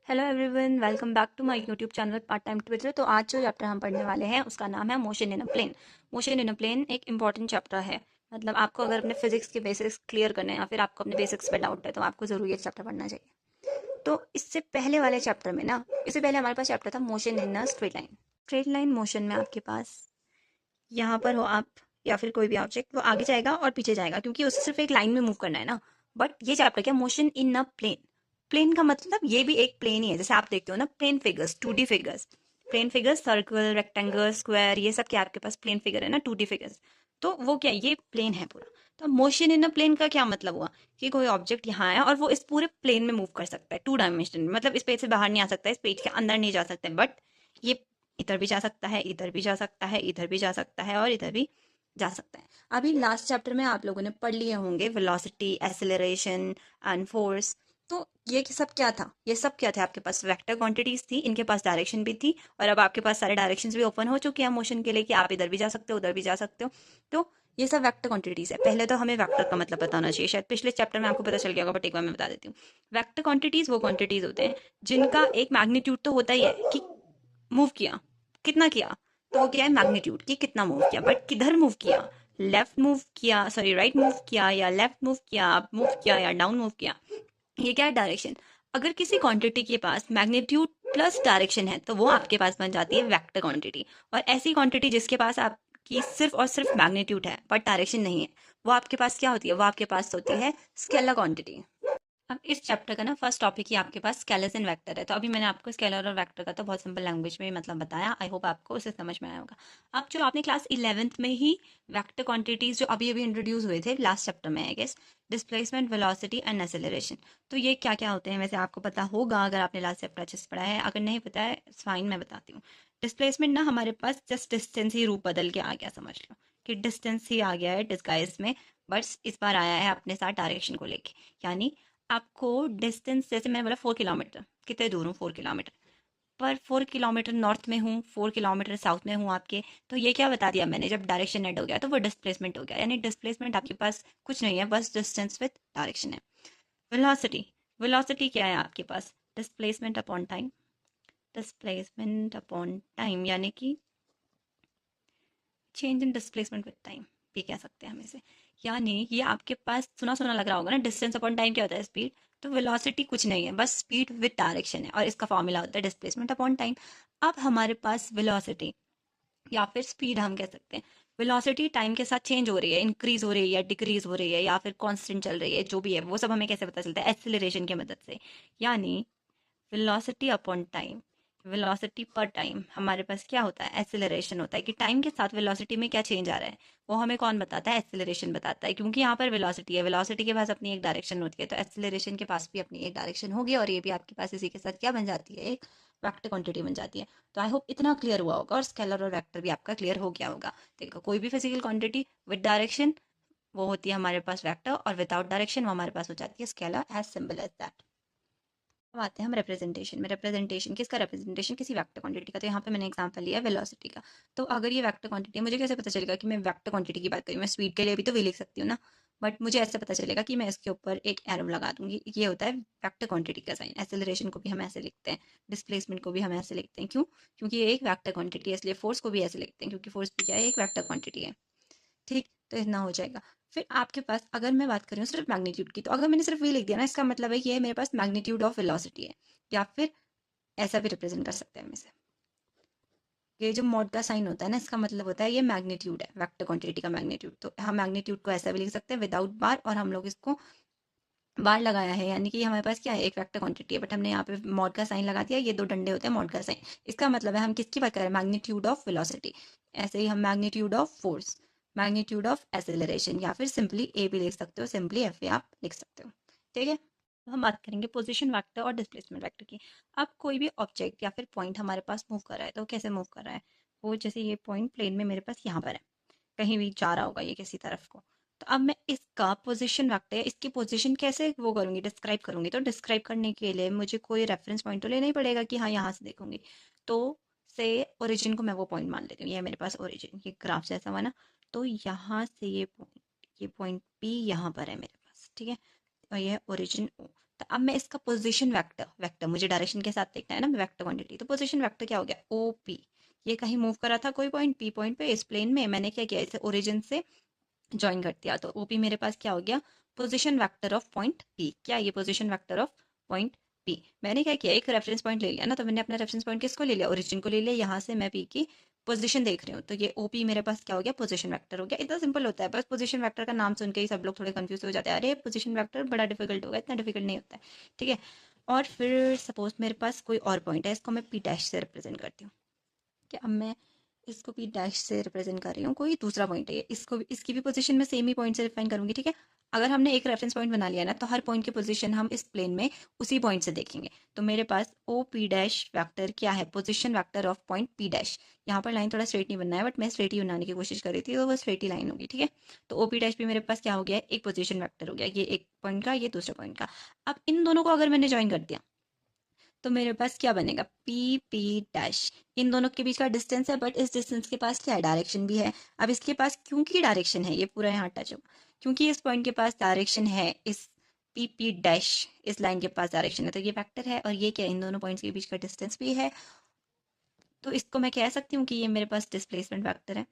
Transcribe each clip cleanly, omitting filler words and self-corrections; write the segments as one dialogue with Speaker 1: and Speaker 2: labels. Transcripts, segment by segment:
Speaker 1: Hello everyone, welcome back to my YouTube channel part time Twitter. तो आज जो chapter हम पढ़ने वाले हैं उसका नाम है motion in a plane. Motion in a plane एक इंपॉर्टेंट चैप्टर है। मतलब आपको अगर अपने फिजिक्स के बेसिक्स क्लियर करने हैं या फिर आपको अपने बेसिक्स पे डाउट है तो आपको ज़रूर ये चैप्टर पढ़ना चाहिए। तो इससे पहले वाले चैप्टर में ना, इससे पहले हमारे पास चैप्टर था motion in a straight line. Straight line motion में आपके पास यहाँ पर हो आप या फिर कोई भी ऑब्जेक्ट, वो आगे जाएगा और पीछे जाएगा क्योंकि उसे सिर्फ एक लाइन में मूव करना है ना। बट ये चैप्टर क्या, motion in a plane. Plane का मतलब ये भी एक प्लेन ही है। जैसे आप देखते हो ना plane figures, 2D figures, plane figures, circle, rectangle, square, ये सब क्या आपके पास प्लेन फिगर है ना, 2D फिगर्स। तो वो क्या, ये प्लेन है पूरा। तो मोशन इन अ प्लेन का क्या मतलब हुआ कि कोई ऑब्जेक्ट यहाँ है और वो इस पूरे प्लेन में मूव कर सकता है, 2 डायमेंशन में। मतलब इस पेज से बाहर नहीं आ सकता है, इस पेज के अंदर नहीं जा सकते, बट ये इधर भी जा सकता है, इधर भी जा सकता है, इधर भी जा सकता है और इधर भी जा सकता है। अभी लास्ट चैप्टर में आप लोगों ने पढ़ लिए होंगे वेलोसिटी, एक्सेलरेशन एंड फोर्स। तो ये सब क्या था, ये सब क्या थे, आपके पास वेक्टर क्वांटिटीज थी, इनके पास डायरेक्शन भी थी और अब आपके पास सारे डायरेक्शंस भी ओपन हो चुके हैं मोशन के लिए कि आप इधर भी जा सकते हो, उधर भी जा सकते हो। तो ये सब वेक्टर क्वांटिटीज है। पहले तो हमें वेक्टर का मतलब बताना चाहिए, शायद पिछले चैप्टर में आपको पता चल गया होगा, बट एक बार मैं बता देती हूँ। वेक्टर क्वांटिटीज वो क्वांटिटीज होते हैं जिनका एक मैग्नीट्यूड तो होता ही है कि मूव किया, कितना किया। तो वो क्या है, मैग्नीट्यूड कि कितना मूव किया, बट किधर मूव किया। लेफ्ट मूव किया, सॉरी राइट मूव किया, या लेफ्ट मूव किया, अप मूव किया, या डाउन मूव किया। ये क्या है, डायरेक्शन। अगर किसी क्वांटिटी के पास मैग्नीट्यूड प्लस डायरेक्शन है तो वो आपके पास बन जाती है वेक्टर क्वांटिटी। और ऐसी क्वांटिटी जिसके पास आपकी सिर्फ और सिर्फ मैग्नीट्यूड है बट डायरेक्शन नहीं है, वो आपके पास क्या होती है, वो आपके पास होती है स्केलर क्वांटिटी। अब इस चैप्टर का ना फर्स्ट टॉपिक ही आपके पास स्केलर्स एंड वेक्टर है। तो अभी मैंने आपको स्केलर और वेक्टर का तो बहुत सिंपल लैंग्वेज में मतलब बताया। आई होप आपको उसे समझ में आया होगा। अब जो आपने क्लास 11th में ही वेक्टर क्वांटिटीज जो अभी अभी इंट्रोड्यूस हुए थे लास्ट चैप्टर में, I guess, displacement, velocity and acceleration. तो ये क्या क्या होते हैं, वैसे आपको पता होगा अगर आपने लास्ट चैप्टर अच्छे से पढ़ा है। अगर नहीं पता है फाइन, मैं बताती हूँ। डिस्प्लेसमेंट ना हमारे पास जस्ट डिस्टेंस ही रूप बदल के आ गया, समझ लो कि डिस्टेंस ही आ गया है डिस्गाइज में। बट इस बार आया है अपने साथ डायरेक्शन को लेके। यानी आपको डिस्टेंस, जैसे मैंने बोला 4 किलोमीटर, कितने दूर हूँ 4 किलोमीटर, पर 4 किलोमीटर नॉर्थ में हूँ, 4 किलोमीटर साउथ में हूँ आपके। तो ये क्या बता दिया मैंने, जब डायरेक्शन ऐड हो गया तो वो डिस्प्लेसमेंट हो गया। यानी डिस्प्लेसमेंट आपके पास कुछ नहीं है, बस डिस्टेंस विद डायरेक्शन है। वेलोसिटी, वेलोसिटी क्या है आपके पास, displacement upon time. Displacement upon time यानी कि change in displacement with time भी कह सकते हैं हम इसे। यानी ये आपके पास सुना सुना लग रहा होगा ना, डिस्टेंस अपॉन टाइम क्या होता है, स्पीड। तो वेलोसिटी कुछ नहीं है, बस स्पीड विद डायरेक्शन है और इसका फॉर्मूला होता है डिस्प्लेसमेंट अपॉन टाइम। अब हमारे पास वेलोसिटी या फिर स्पीड हम कह सकते हैं। वेलोसिटी टाइम के साथ चेंज हो रही है, इंक्रीज हो रही है या डिक्रीज हो रही है या फिर कांस्टेंट चल रही है, जो भी है वो सब हमें कैसे पता चलता है, एक्सेलरेशन की मदद से। यानी वेलोसिटी अपॉन टाइम, वेलोसिटी पर टाइम हमारे पास क्या होता है, एक्सेलरेशन होता है। कि टाइम के साथ वेलोसिटी में क्या चेंज आ रहा है वो हमें कौन बताता है, एक्सेलरेशन बताता है। क्योंकि यहाँ पर वेलोसिटी है, वेलोसिटी के पास अपनी एक डायरेक्शन होती है, तो एक्सेलरेशन के पास भी अपनी एक डायरेक्शन होगी और ये भी आपके पास इसी के साथ क्या बन जाती है, एक वेक्टर क्वांटिटी बन जाती है। तो आई होप इतना क्लियर हुआ होगा और स्केलर और वेक्टर भी आपका क्लियर हो गया होगा। देखो, कोई भी फिजिकल क्वांटिटी विद डायरेक्शन वो होती है हमारे पास वेक्टर, और विदाउट डायरेक्शन वो हमारे पास हो जाती है scalar, as simple as that. अब आते हैं हम रिप्रेजेंटेशन में। रिप्रेजेंटेशन किसका, रिप्रेजेंटेशन किसी वेक्टर क्वांटिटी का। तो यहाँ पे मैंने एग्जांपल लिया वेलोसिटी का। तो अगर ये वेक्टर क्वांटिटी है, मुझे कैसे पता चलेगा कि मैं वेक्टर क्वांटिटी की बात करूँ, मैं स्पीड के लिए भी तो वे लिख सकती हूँ ना। बट मुझे ऐसे पता चलेगा कि मैं इसके ऊपर एक एरो लगा दूंगी, ये होता है वेक्टर क्वांटिटी का साइन। एक्सेलरेशन को भी हम ऐसे लिखते हैं, डिस्प्लेसमेंट को भी हम ऐसे लिखते हैं। क्यों, क्योंकि ये एक वेक्टर क्वांटिटी है, इसलिए फोर्स को भी ऐसे लिखते हैं क्योंकि फोर्स भी क्या है, एक वेक्टर क्वांटिटी है। ठीक, तो इतना हो जाएगा। फिर आपके पास अगर मैं बात करूँ सिर्फ मैग्नीट्यूड की, तो अगर मैंने सिर्फ ये लिख दिया ना, इसका मतलब है कि ये मेरे पास मैग्नीट्यूड ऑफ वेलोसिटी है। या फिर ऐसा भी रिप्रेजेंट कर सकते हैं हम इसे, ये जो मॉड का साइन होता है ना, इसका मतलब होता है ये मैग्नीट्यूड है, वेक्टर क्वांटिटी का मैग्नीट्यूड। तो हम मैग्नीट्यूड को ऐसा भी लिख सकते हैं विदाउट बार, और हम लोग इसको बार लगाया है यानी कि हमारे पास क्या है, एक वेक्टर क्वांटिटी है, बट हमने यहाँ पे मॉड का साइन लगा दिया। ये दो डंडे होते हैं मॉड का साइन, इसका मतलब है हम किसकी बात कर रहे हैं, मैग्नीट्यूड ऑफ वेलोसिटी। ऐसे ही हम magnitude of force, magnitude of acceleration, या फिर सिंपली ए भी लिख सकते हो, सिंपली एफ ए आप लिख सकते हो। ठीक है, अब हम बात करेंगे पोजीशन वेक्टर और डिस्प्लेसमेंट वेक्टर की। अब कोई भी ऑब्जेक्ट या फिर पॉइंट हमारे पास मूव कर रहा है, तो कैसे मूव कर रहा है, वो जैसे ये पॉइंट प्लेन में मेरे पास यहाँ पर है, कहीं भी जा रहा होगा ये किसी तरफ को। तो अब मैं इसका पोजीशन वेक्टर है, इसकी पोजीशन कैसे वो करूंगी, डिस्क्राइब करूंगी। तो डिस्क्राइब करने के लिए मुझे कोई रेफरेंस पॉइंट तो लेना ही पड़ेगा कि हाँ यहाँ से देखूंगी। तो से ओरिजिन को मैं वो पॉइंट मान लेती हूँ, ये मेरे पास ओरिजिन, ये ग्राफ जैसा हुआ ना। तो यहाँ से ये पॉइंट, ये पॉइंट P यहाँ पर है मेरे पास, ठीक है, और ये ओरिजिन O। अब मैं इसका पोजीशन वेक्टर वेक्टर मुझे डायरेक्शन के साथ देखना है ना वेक्टर क्वांटिटी, तो पोजीशन वेक्टर क्या हो गया ओ पी। ये कहीं मूव करा था कोई पॉइंट पी पॉइंट पे इस प्लेन में, मैंने क्या किया इसे ओरिजिन से ज्वाइन कर दिया, तो ओपी मेरे पास क्या हो गया position vector of point P. क्या ये position vector of point P. मैंने क्या किया एक रेफरेंस पॉइंट ले लिया ना, तो मैंने अपना रेफरेंस पॉइंट किसको ले लिया ओरिजिन को ले लिया, यहाँ से मैं पी की पोजीशन देख रही हूँ, तो ये ओपी मेरे पास क्या हो गया पोजीशन वेक्टर हो गया। इतना सिंपल होता है, बस पोजीशन वेक्टर का नाम सुन के ही सब लोग थोड़े कंफ्यूज हो जाते हैं, अरे पोजीशन वेक्टर बड़ा डिफिकल्ट होगा, इतना डिफिकल्ट नहीं होता है, ठीक है। और फिर सपोज मेरे पास कोई और पॉइंट है, इसको मैं पी डैश से रिप्रेजेंट करती हूँ। कि अब मैं इसको भी डैश से रिप्रेजेंट कर रही हूँ, कोई दूसरा पॉइंट है इसको भी, इसकी भी पोजीशन में सेम ही पॉइंट से डिफाइन करूंगी, ठीक है। अगर हमने एक रेफरेंस पॉइंट बना लिया ना, तो हर पॉइंट की पोजीशन हम इस प्लेन में उसी पॉइंट से देखेंगे। तो मेरे पास ओ पी डैश वैक्टर क्या है position vector of point P dash. यहाँ पर लाइन थोड़ा स्ट्रेट नहीं बनना है, बट मैं स्ट्रेट ही बनाने की कोशिश कर रही थी, तो वो स्ट्रेट ही लाइन होगी, ठीक है। तो ओ पी डैश भी मेरे पास क्या हो गया एक पोजिशन वैक्टर हो गया, ये एक पॉइंट का ये दूसरे पॉइंट का। अब इन दोनों को अगर मैंने ज्वाइन कर दिया तो मेरे पास क्या बनेगा पी पी डैश। इन दोनों के बीच का डिस्टेंस है, बट इस डिस्टेंस के पास क्या है डायरेक्शन भी है। अब इसके पास क्योंकि डायरेक्शन है ये पूरा यहाँ टच होगा, क्योंकि इस पॉइंट के पास डायरेक्शन है, इस पी पी डैश इस लाइन के पास डायरेक्शन है, तो ये वेक्टर है। और ये क्या इन दोनों पॉइंट्स के बीच का डिस्टेंस भी है, तो इसको मैं कह सकती हूँ कि ये मेरे पास डिस्प्लेसमेंट वेक्टर है।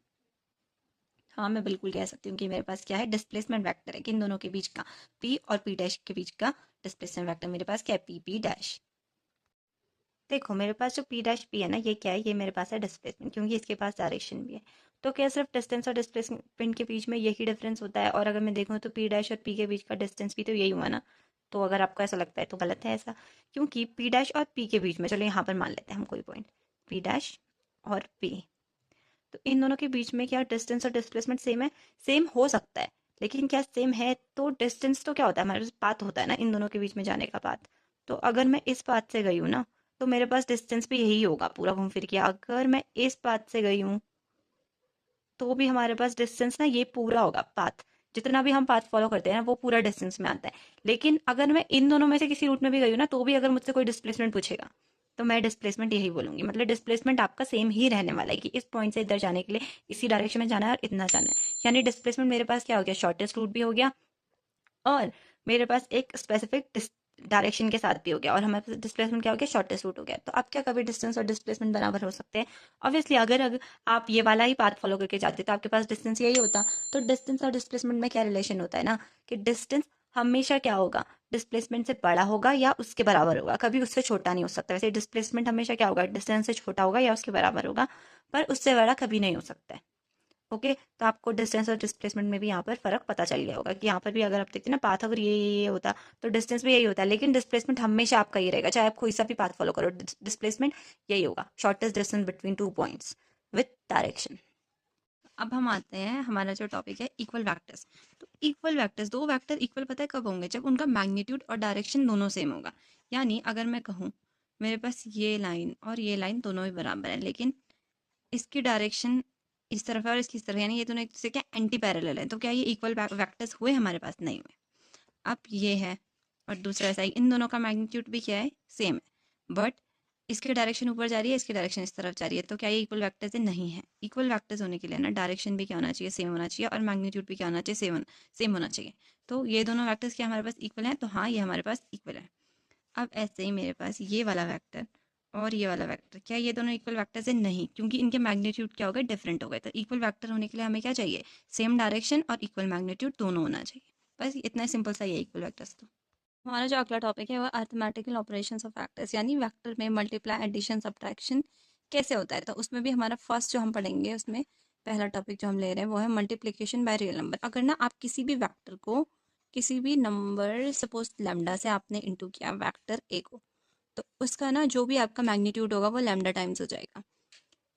Speaker 1: हाँ मैं बिल्कुल कह सकती हूँ कि मेरे पास क्या है डिस्प्लेसमेंट वेक्टर है, कि इन दोनों के बीच का पी और पी डैश के बीच का डिस्प्लेसमेंट वेक्टर मेरे पास क्या है पी पी डैश। देखो मेरे पास जो पी डैश पी है ना, ये क्या है ये मेरे पास है डिस्प्लेसमेंट, क्योंकि इसके पास डायरेक्शन भी है। तो क्या सिर्फ डिस्टेंस और डिस्प्लेसमेंट के बीच में यही डिफरेंस होता है, और अगर मैं देखूँ तो पी डैश और पी के बीच का डिस्टेंस भी तो यही हुआ ना। तो अगर आपको ऐसा लगता है तो गलत है ऐसा, क्योंकि पी डैश और पी के बीच में, चलो यहाँ पर मान लेते हैं हम कोई पॉइंट पी डैश और पी, तो इन दोनों के बीच में क्या डिस्टेंस और डिस्प्लेसमेंट सेम है। सेम हो सकता है, लेकिन क्या सेम है तो डिस्टेंस तो क्या होता है हमारे पास पाथ होता है ना इन दोनों के बीच में जाने का पाथ। तो अगर मैं इस पाथ से गई हूँ ना, तो मेरे पास डिस्टेंस भी यही होगा पूरा घूम फिर के। अगर मैं इस पाथ से गई हूँ तो भी हमारे पास डिस्टेंस ना ये पूरा होगा पाथ, जितना भी हम पाथ फॉलो करते हैं ना वो पूरा डिस्टेंस में आता है। लेकिन अगर मैं इन दोनों में से किसी रूट में भी गई हूँ ना, तो भी अगर मुझसे कोई डिस्प्लेसमेंट पूछेगा तो मैं डिस्प्लेसमेंट यही बोलूंगी, मतलब डिस्प्लेसमेंट आपका सेम ही रहने वाला है, कि इस पॉइंट से इधर जाने के लिए इसी डायरेक्शन में जाना है और इतना जाना है। यानी डिस्प्लेसमेंट मेरे पास क्या हो गया शॉर्टेस्ट रूट भी हो गया, और मेरे पास एक स्पेसिफिक डायरेक्शन के साथ भी हो गया, और हमारे पास डिस्प्लेसमेंट क्या हो गया शॉर्टेस्ट रूट हो गया। तो अब क्या कभी डिस्टेंस और डिस्प्लेसमेंट बराबर हो सकते हैं? ऑब्वियसली अगर आप ये वाला ही पाथ फॉलो करके जाते तो आपके पास डिस्टेंस यही होता। तो डिस्टेंस और डिस्प्लेसमेंट में क्या रिलेशन होता है ना, कि डिस्टेंस हमेशा क्या होगा डिस्प्लेसमेंट से बड़ा होगा या उसके बराबर होगा, कभी उससे छोटा नहीं हो सकता। वैसे डिस्प्लेसमेंट हमेशा क्या होगा डिस्टेंस से छोटा होगा या उसके बराबर होगा, पर उससे बड़ा कभी नहीं हो सकता है। ओके, तो आपको डिस्टेंस और डिस्प्लेसमेंट में भी यहाँ पर फर्क पता चल गया होगा, कि यहाँ पर भी अगर आप देखते हैं ना पाथ अगर ये होता तो डिस्टेंस भी यही होता है, लेकिन डिस्प्लेसमेंट हमेशा आपका ही रहेगा, चाहे आप कोई सा भी पाथ फॉलो करो डिस्प्लेसमेंट यही होगा, shortest distance between two points with direction. अब हम आते हैं हमारा जो टॉपिक है इक्वल वैक्टर्स। तो इक्वल वैक्टर्स दो वैक्टर इक्वल पता है कब होंगे, जब उनका मैग्नीट्यूड और डायरेक्शन दोनों सेम होगा। यानी अगर मैं कहूँ मेरे पास ये लाइन और ये लाइन दोनों ही बराबर है, लेकिन इसकी डायरेक्शन इस तरफ है और इसकी इस तरफ, यानी ये दोनों एक दूसरे के एंटी पैरेलल है, तो क्या ये इक्वल वेक्टर्स हुए हमारे पास? नहीं हुए। अब ये है और दूसरा ऐसा ही, इन दोनों का मैग्नीट्यूड भी क्या है सेम है, बट इसकी डायरेक्शन ऊपर जा रही है, इसकी डायरेक्शन इस तरफ जा रही है, तो क्या ये इक्वल वैक्टर्स है? नहीं है। इक्वल वैक्टर्स होने के लिए ना डायरेक्शन भी क्या होना चाहिए सेम होना चाहिए, और मैग्नीट्यूड भी क्या होना चाहिए सेम होना चाहिए। तो ये दोनों वैक्टर्स क्या हमारे पास इक्वल हैं? तो हाँ ये हमारे पास इक्वल है। अब ऐसे ही मेरे पास ये वाला वेक्टर और ये वाला वेक्टर, क्या ये दोनों इक्वल वेक्टर्स है? नहीं, क्योंकि इनके मैग्नीट्यूड क्या हो गए डिफरेंट हो गए। तो इक्वल वेक्टर होने के लिए हमें क्या चाहिए सेम डायरेक्शन और इक्वल मैग्नीट्यूड दोनों होना चाहिए। बस इतना सिंपल सा ये इक्वल वेक्टर्स। तो हमारा जो अगला टॉपिक है वो अर्थमेटिकल ऑपरेशंस ऑफ वेक्टर्स, यानी वेक्टर में मल्टीप्लाई एडिशन सब्ट्रैक्शन कैसे होता है। तो उसमें भी हमारा फर्स्ट जो हम पढ़ेंगे उसमें पहला टॉपिक जो हम ले रहे हैं वो है मल्टीप्लिकेशन बाय रियल नंबर। अगर ना आप किसी भी वेक्टर को किसी भी नंबर सपोज लैम्डा से आपने इंटू किया वेक्टर ए को, तो उसका ना जो भी आपका मैग्नीट्यूड होगा वो लैम्डा टाइम्स हो जाएगा।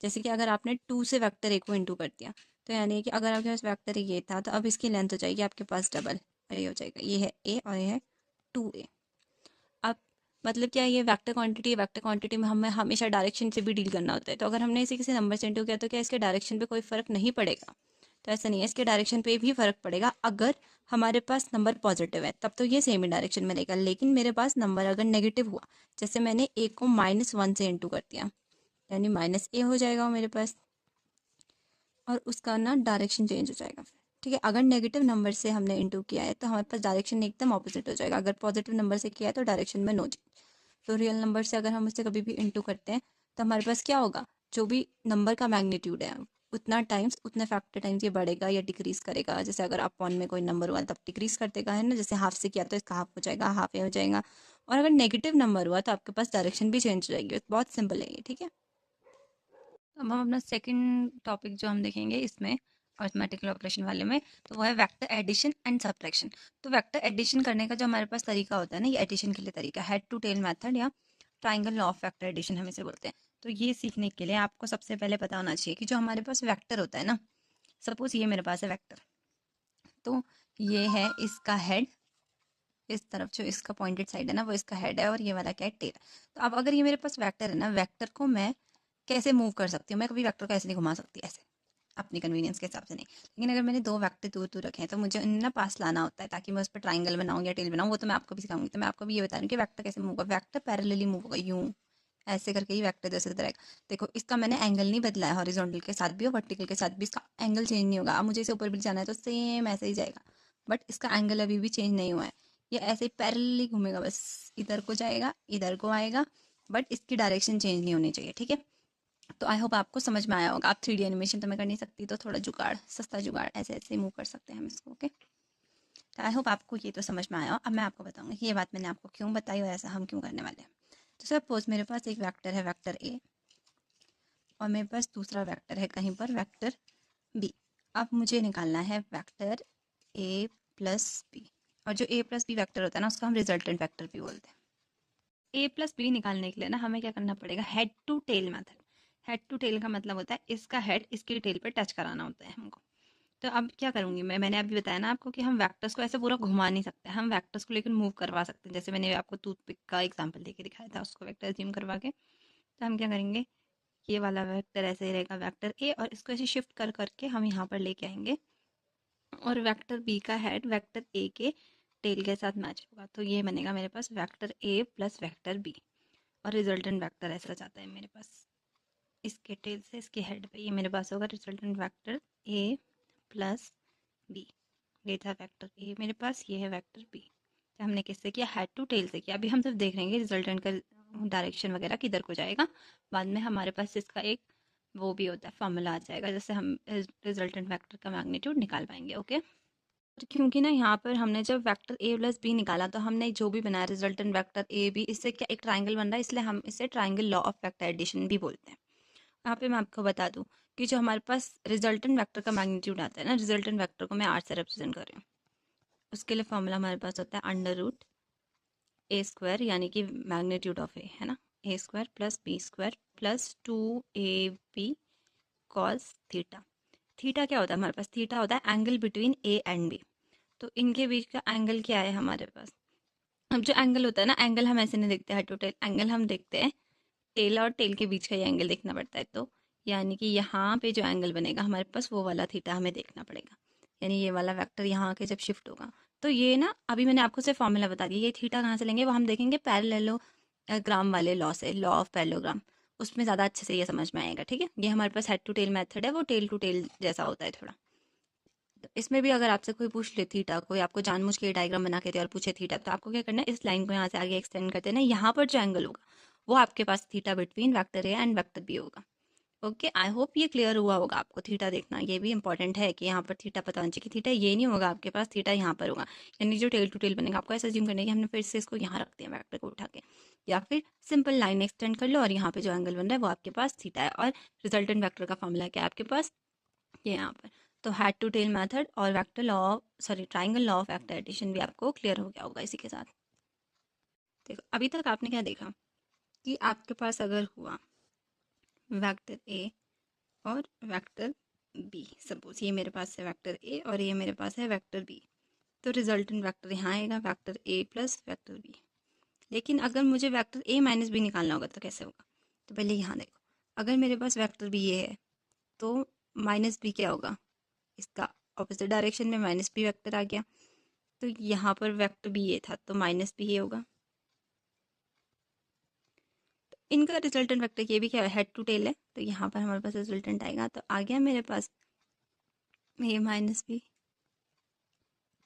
Speaker 1: जैसे कि अगर आपने 2 से वेक्टर ए को इंटू कर दिया, तो यानी कि अगर आपके पास वेक्टर ये था तो अब इसकी लेंथ हो जाएगी आपके पास डबल, और ये हो जाएगा ये है ए और ये है 2a। अब मतलब क्या है, ये वेक्टर क्वांटिटी में हमें हमेशा डायरेक्शन से भी डील करना होता है। तो अगर हमने इसे किसी नंबर से इंटू किया तो क्या इसके डायरेक्शन पे कोई फ़र्क नहीं पड़ेगा? तो ऐसा नहीं है, इसके डायरेक्शन पे भी फ़र्क पड़ेगा। अगर हमारे पास नंबर पॉजिटिव है तब तो ये सेम ही डायरेक्शन में रहेगा, लेकिन मेरे पास नंबर अगर नेगेटिव हुआ, जैसे मैंने ए को -1 से इंटू कर दिया, यानी -a हो जाएगा वो मेरे पास, और उसका ना डायरेक्शन चेंज हो जाएगा फिर। ठीक है। अगर नेगेटिव नंबर से हमने इंटू किया है तो हमारे पास डायरेक्शन एकदम ऑपोजिट हो जाएगा। अगर पॉजिटिव नंबर से किया है तो डायरेक्शन में नो चेंज। तो रियल नंबर से अगर हम उससे कभी भी इंटू करते हैं तो हमारे पास क्या होगा, जो भी नंबर का मैग्नीट्यूड है उतना टाइम्स, उतने फैक्टर टाइम्स ये बढ़ेगा या डिक्रीज करेगा। जैसे अगर अपॉन में कोई नंबर हुआ तब डिक्रीज कर देगा, है ना। जैसे हाफ से किया तो इसका हाफ हो जाएगा, हाफ ए हो जाएगा। और अगर नेगेटिव नंबर हुआ तो आपके पास डायरेक्शन भी चेंज हो जाएगी। बहुत सिंपल है ये, ठीक है। अब हम अपना सेकंड टॉपिक जो हम देखेंगे इसमें अरिथमेटिकल ऑपरेशन वाले में, तो वो है वेक्टर एडिशन एंड सब्ट्रैक्शन। तो वेक्टर एडिशन करने का जो हमारे पास तरीका होता है ना, ये एडिशन के लिए तरीका हेड टू टेल मेथड या triangle law of vector addition हम इसे बोलते हैं। तो ये सीखने के लिए आपको सबसे पहले पता होना चाहिए कि जो हमारे पास वेक्टर होता है ना, सपोज ये मेरे पास है वेक्टर, तो ये है इसका हेड, इस तरफ जो इसका पॉइंटेड साइड है ना वो इसका हेड है, और ये वाला क्या है, टेल। तो अब अगर ये मेरे पास वेक्टर है ना, वेक्टर को मैं कैसे मूव कर सकती हूँ, मैं कभी वेक्टर को ऐसे नहीं घुमा सकती, ऐसे अपनी कन्वीनियंस के हिसाब से नहीं। लेकिन अगर मैंने दो वेक्टर दूर दूर रखे हैं तो मुझे उन्हें ना पास लाना होता है ताकि मैं उस पर ट्राइंगल बनाऊँ या टेल बनाऊँ, वो तो मैं आपको भी सिखाऊंगी। तो मैं आपको भी ये बता रही हूँ कि वेक्टर कैसे मूव होगा। वेक्टर पैरेलली मूव होगा, यूं ऐसे करके ही वेक्टर जैसे रहेगा। देखो इसका मैंने एंगल नहीं बदला है, हॉरिजॉन्टल के साथ भी और वर्टिकल के साथ भी इसका एंगल चेंज नहीं होगा। अब मुझे इसे ऊपर भी जाना है तो सेम ऐसे ही जाएगा, बट इसका एंगल अभी भी चेंज नहीं हुआ है। ये ऐसे ही पैरेलली घूमेगा, बस इधर को जाएगा इधर को आएगा, बट इसकी डायरेक्शन चेंज नहीं होनी चाहिए, ठीक है। तो आई होप आपको समझ में आया होगा। आप 3D एनिमेशन तो मैं कर नहीं सकती, तो थोड़ा जुगाड़, सस्ता जुगाड़ ऐसे ऐसे मूव कर सकते हैं हम इसको, ओके। तो आई होप आपको ये तो समझ में आया। अब मैं आपको बताऊंगी कि ये बात मैंने आपको क्यों बताई और ऐसा हम क्यों करने वाले हैं। तो सपोज मेरे पास एक वेक्टर है, वेक्टर ए, और मेरे पास दूसरा वेक्टर है कहीं पर, वेक्टर बी। अब मुझे निकालना है वेक्टर ए प्लस बी, और जो ए प्लस बी वेक्टर होता है ना उसका हम रिजल्टेंट वेक्टर भी बोलते हैं। ए प्लस बी निकालने के लिए ना हमें क्या करना पड़ेगा, head to tail method. Head to tail का मतलब होता है इसका हेड इसकी टेल पे टच कराना होता है हमको। तो अब क्या करूंगी मैंने अभी बताया ना आपको कि हम वेक्टर्स को ऐसे पूरा घुमा नहीं सकते, हम वेक्टर्स को लेकिन मूव करवा सकते हैं। जैसे मैंने आपको टूथपिक का एग्जांपल देके दिखाया था, उसको वेक्टर जिम करवा के। तो हम क्या करेंगे, ये वाला वेक्टर ऐसे ही रहेगा, वेक्टर ए, और इसको ऐसे शिफ्ट कर करके हम यहाँ पर लेके आएंगे, और वेक्टर बी का हेड वेक्टर ए के टेल के साथ मैच होगा। तो ये बनेगा मेरे पास vector A plus vector B, और रिजल्टेंट वेक्टर ऐसा जाता है मेरे पास इसके टेल से इसके हेड पे। ये मेरे पास होगा resultant vector A plus B. ये था वेक्टर ए मेरे पास, ये है वेक्टर बी। तो हमने किससे किया, हेड टू टेल से किया। अभी हम सिर्फ देख लेंगे रिजल्टेंट का डायरेक्शन वगैरह किधर को जाएगा। बाद में हमारे पास इसका एक वो भी होता है, फॉर्मूला आ जाएगा, जैसे हम रिजल्टेंट वेक्टर का मैग्नीट्यूड निकाल पाएंगे, ओके। क्योंकि ना यहाँ पर हमने जब वेक्टर ए प्लस बी निकाला तो हमने जो भी बनाया रिजल्टेंट वेक्टर ए बी, इससे क्या एक ट्राइंगल बन रहा है, इसलिए हम इसे triangle law of vector addition भी बोलते हैं। यहाँ पे मैं आपको बता दूं कि जो हमारे पास रिजल्टेंट वेक्टर का मैग्नीट्यूड आता है ना, रिजल्टेंट वेक्टर को मैं आर से रिप्रेजेंट कर रही हूँ। उसके लिए फॉर्मूला हमारे पास होता है अंडर रूट ए स्क्वायर, यानी कि मैग्नीट्यूड ऑफ ए, है ना, A square plus B square plus 2ab cos theta. Theta क्या होता है हमारे पास, थीटा होता है angle between A and B. तो इनके बीच का एंगल क्या है हमारे पास। अब जो एंगल होता है ना, एंगल हम ऐसे नहीं देखते हेड टू टेल, एंगल हम देखते हैं टेल और टेल के बीच का ये एंगल देखना पड़ता है। तो यानी कि यहाँ पे जो एंगल बनेगा हमारे पास वो वाला थीटा हमें देखना पड़ेगा। यानी ये वाला वेक्टर यहाँ आके जब शिफ्ट होगा तो ये ना, अभी मैंने आपको सिर्फ फॉर्मूला बता दिया, ये थीटा कहाँ से लेंगे वो हम देखेंगे पैरेललोग्राम वाले लॉ से, लॉ ऑफ पैरेललोग्राम। उसमें ज़्यादा अच्छे से ये समझ में आएगा, ठीक है। ये हमारे पास हेड टू टेल मेथड है, वो टेल टू टेल जैसा होता है थोड़ा। तो इसमें भी अगर आपसे कोई पूछ ले थीटा, कोई आपको जानबूझ के डायग्राम बना के दे और पूछे थीटा, तो आपको क्या करना है, इस लाइन को यहाँ से आगे एक्सटेंड कर देना, यहाँ पर जो एंगल होगा वो आपके पास theta between vector A and vector B होगा। ओके, आई होप ये क्लियर हुआ होगा आपको। थीटा देखना ये भी इंपॉर्टेंट है कि यहाँ पर थीटा पता होना चाहिए कि थीटा ये नहीं होगा आपके पास, थीटा यहाँ पर होगा। यानी जो टेल टू टेल बनेगा आपको ऐसा अज्यूम करना है कि हमने फिर से इसको यहाँ रख दिया वेक्टर को उठा के, या फिर सिंपल लाइन एक्सटेंड कर लो और यहाँ पे जो एंगल बन रहा है वो आपके पास थीटा है। और रिजल्टेंट वेक्टर का फॉर्मूला क्या है आपके पास, ये यहाँ पर। तो हेड टू टेल मेथड और vector law, sorry triangle law of vector addition भी आपको क्लियर हो गया होगा इसी के साथ। देखो अभी तक आपने क्या देखा कि आपके पास अगर हुआ वेक्टर ए और वेक्टर बी, सपोज ये मेरे पास है वेक्टर ए और ये मेरे पास है वेक्टर बी, तो रिजल्टेंट वेक्टर यहाँ आएगा vector A plus vector B. लेकिन अगर मुझे वेक्टर ए माइनस बी निकालना होगा तो कैसे होगा, तो पहले यहाँ देखो, अगर मेरे पास वेक्टर बी ये है तो माइनस बी क्या होगा, इसका ऑपोजिट डायरेक्शन में माइनस बी वेक्टर आ गया। तो यहाँ पर वेक्टर बी ये था तो माइनस बी ये होगा। तो इनका रिजल्टेंट वेक्टर ये भी क्या है, हेड टू टेल है, तो यहाँ पर हमारे पास रिजल्टेंट आएगा। तो आ गया मेरे पास ये माइनस बी,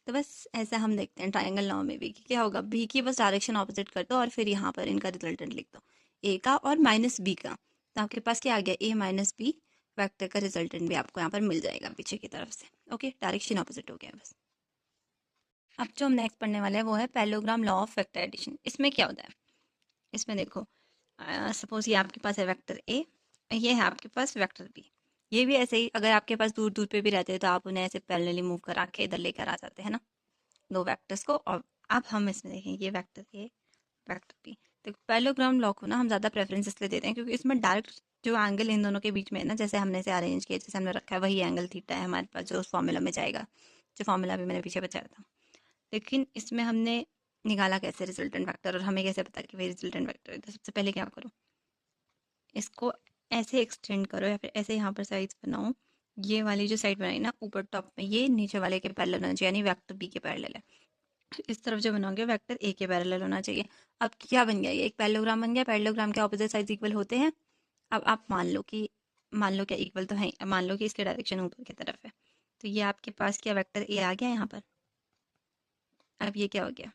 Speaker 1: तो बस ऐसा हम देखते हैं ट्रायंगल लॉ में भी कि क्या होगा, बी की बस डायरेक्शन ऑपोजिट कर दो और फिर यहाँ पर इनका रिजल्टेंट लिख दो, ए का और माइनस बी का। तो आपके पास क्या आ गया, ए माइनस बी वेक्टर का रिजल्टेंट भी आपको यहाँ पर मिल जाएगा पीछे की तरफ से। ओके, डायरेक्शन ऑपोजिट हो गया बस। अब जो हम नेक्स्ट पढ़ने वाले हैं वो है parallelogram law of vector addition. इसमें क्या होता है, इसमें देखो सपोज ये आपके पास है वेक्टर ए, ये है आपके पास वेक्टर बी। ये भी ऐसे ही अगर आपके पास दूर दूर पे भी रहते हैं तो आप उन्हें ऐसे पैरेलली मूव करा के इधर लेकर आ जाते हैं ना, दो वेक्टर्स को। और अब हम इसमें देखेंगे ये वेक्टर ए वेक्टर बी। तो पैरेललोग्राम लॉ को ना हम ज़्यादा प्रेफरेंस इसलिए देते हैं क्योंकि इसमें डायरेक्ट जो एंगल इन दोनों के बीच में है ना, जैसे हमने इसे अरेंज किया, जैसे हमने रखा है वही एंगल थीटा है हमारे पास जो उस फॉर्मूला में जाएगा, जो फॉर्मूला भी मैंने पीछे बताया था। लेकिन इसमें हमने निकाला कैसे रिजल्टेंट वेक्टर, और हमें कैसे पता कि वही रिजल्टेंट वेक्टर है। तो सबसे पहले क्या करो, इसको ऐसे एक्सटेंड करो या फिर ऐसे यहाँ पर साइड बनाओ। ये वाली जो साइड बनाई ना ऊपर टॉप में, ये नीचे वाले के पैरेलल होना चाहिए, यानी वेक्टर बी के पैरेलल है। इस तरफ जो बनाओगे वेक्टर ए के पैरेलल होना चाहिए। अब क्या बन गया, ये एक पैरेललोग्राम बन गया। पैरेललोग्राम के ऑपोजिट साइड इक्वल होते हैं। अब आप मान लो क्या इक्वल तो है, मान लो कि इसके डायरेक्शन ऊपर की तरफ है। तो ये आपके पास क्या वेक्टर ए आ गया यहाँ पर। अब ये क्या हो गया,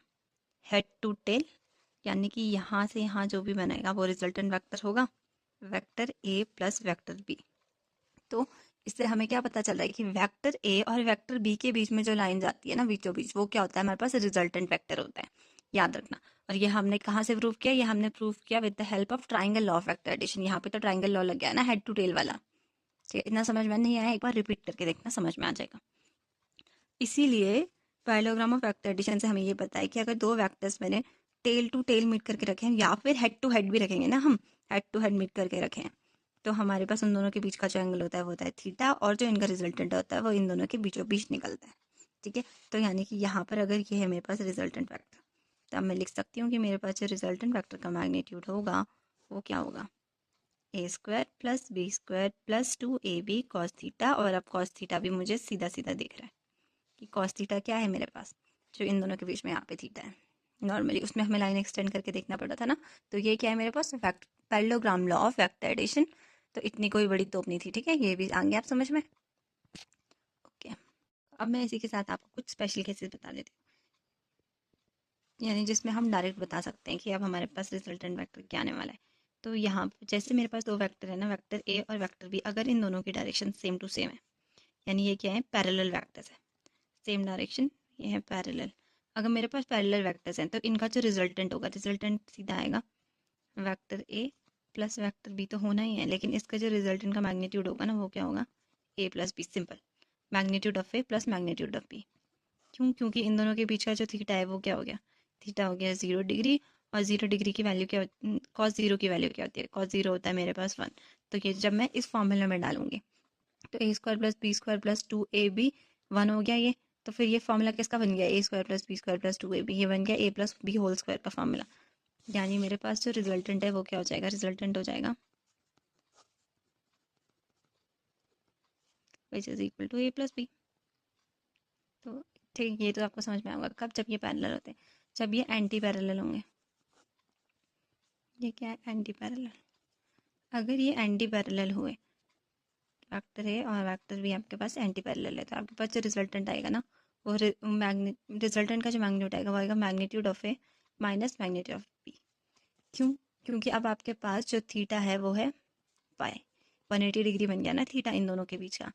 Speaker 1: हेड टू टेल, यानी कि यहाँ से यहाँ जो भी बनेगा वो रिजल्टेंट वेक्टर होगा, vector A plus vector B. तो इससे हमें क्या पता चल रहा है कि वेक्टर ए और वेक्टर बी के बीच में जो लाइन जाती है ना बीचों बीच, वो क्या होता है, हमारे पास रिजल्टेंट वेक्टर होता है, याद रखना। और ये हमने कहाँ से प्रूव किया, ये हमने प्रूव किया with the help of triangle law of vector addition. यहाँ पे तो ट्राइंगल लॉ लग गया है ना, हेड टू टेल वाला। ठीक है, इतना समझ में नहीं आया, एक बार रिपीट करके देखना, समझ में आ जाएगा। इसीलिए पैरेललोग्राम ऑफ वेक्टर एडिशन से हमें ये पता है कि अगर दो वेक्टर्स मैंने टेल टू टेल मीट करके रखे हैं, या फिर हेड टू हेड भी रखेंगे ना, हम हेड टू हेड मीट करके रखें, तो हमारे पास उन दोनों के बीच का जो एंगल होता है वो होता है थीटा, और जो इनका रिजल्टेंट होता है वो इन दोनों के बीचों बीच निकलता है। ठीक है, तो यानी कि यहाँ पर अगर ये है मेरे पास रिजल्टेंट वेक्टर, तो अब मैं लिख सकती हूँ कि मेरे पास जो रिजल्टेंट वेक्टर का मैग्नीट्यूड होगा वो क्या होगा, A square plus B square plus 2ab cos theta. और अब कॉस थीटा भी मुझे सीधा सीधा दिख रहा है कि कॉस थीटा क्या है मेरे पास, जो इन दोनों के बीच में यहाँ पे थीटा है। नॉर्मली उसमें हमें लाइन एक्सटेंड करके देखना पड़ा था ना, तो ये क्या है मेरे पास, parallelogram law of vector addition. तो इतनी कोई बड़ी तोप नहीं थी, ठीक है, ये भी आ गया आप समझ में। ओके, अब मैं इसी के साथ आपको कुछ स्पेशल केसेस बता देती हूँ, यानी जिसमें हम डायरेक्ट बता सकते हैं कि अब हमारे पास रिजल्टेंट वेक्टर क्या आने वाला है। तो यहाँ जैसे मेरे पास दो वेक्टर है ना, वेक्टर ए और वेक्टर बी, अगर इन दोनों की डायरेक्शन सेम टू सेम है, यानी ये क्या है, पैरेलल वेक्टर्स है, सेम डायरेक्शन, ये है पैरेलल। अगर मेरे पास पैरेलल वेक्टर्स हैं तो इनका जो रिजल्टेंट होगा, रिजल्टेंट सीधा आएगा vector A plus vector B तो होना ही है, लेकिन इसका जो रिजल्टेंट का मैग्नीट्यूड होगा ना वो क्या होगा, A plus B, simple, magnitude of A plus magnitude of B. क्यों, क्योंकि इन दोनों के बीच का जो थीटा है वो क्या हो गया, थीटा हो गया 0 डिग्री। और 0 डिग्री की वैल्यू क्या, कॉस जीरो की वैल्यू क्या होती है, कॉस जीरो होता है मेरे पास 1। तो ये जब मैं इस फॉर्मूला में डालूंगी तो A square plus B square plus 2ab 1 हो गया ये। तो फिर ये फॉर्मूला किसका बन गया, A square plus B square plus 2ab, ये बन गया A plus B whole square का फॉर्मूला। यानी मेरे पास जो रिजल्टेंट है वो क्या हो जाएगा, रिजल्टेंट हो जाएगा which is equal to A plus B. तो ठीक, ये तो आपको समझ में आएगा कब, जब ये पैरेलल होते हैं, जब ये एंटी पैरेलल होंगे। ये क्या है, एंटी पैरेलल। अगर ये एंटी पैरेलल हुए, वेक्टर है और वेक्टर भी आपके पास एंटी पैरेलल है, तो आपके पास जो रिजल्टेंट आएगा ना वो रिजल्टेंट का जो मैग्नीट्यूड आएगा वो आएगा magnitude of A minus magnitude of B. क्यों, क्योंकि अब आपके पास जो थीटा है वो है पाई, 180 डिग्री बन गया ना थीटा इन दोनों के बीच का।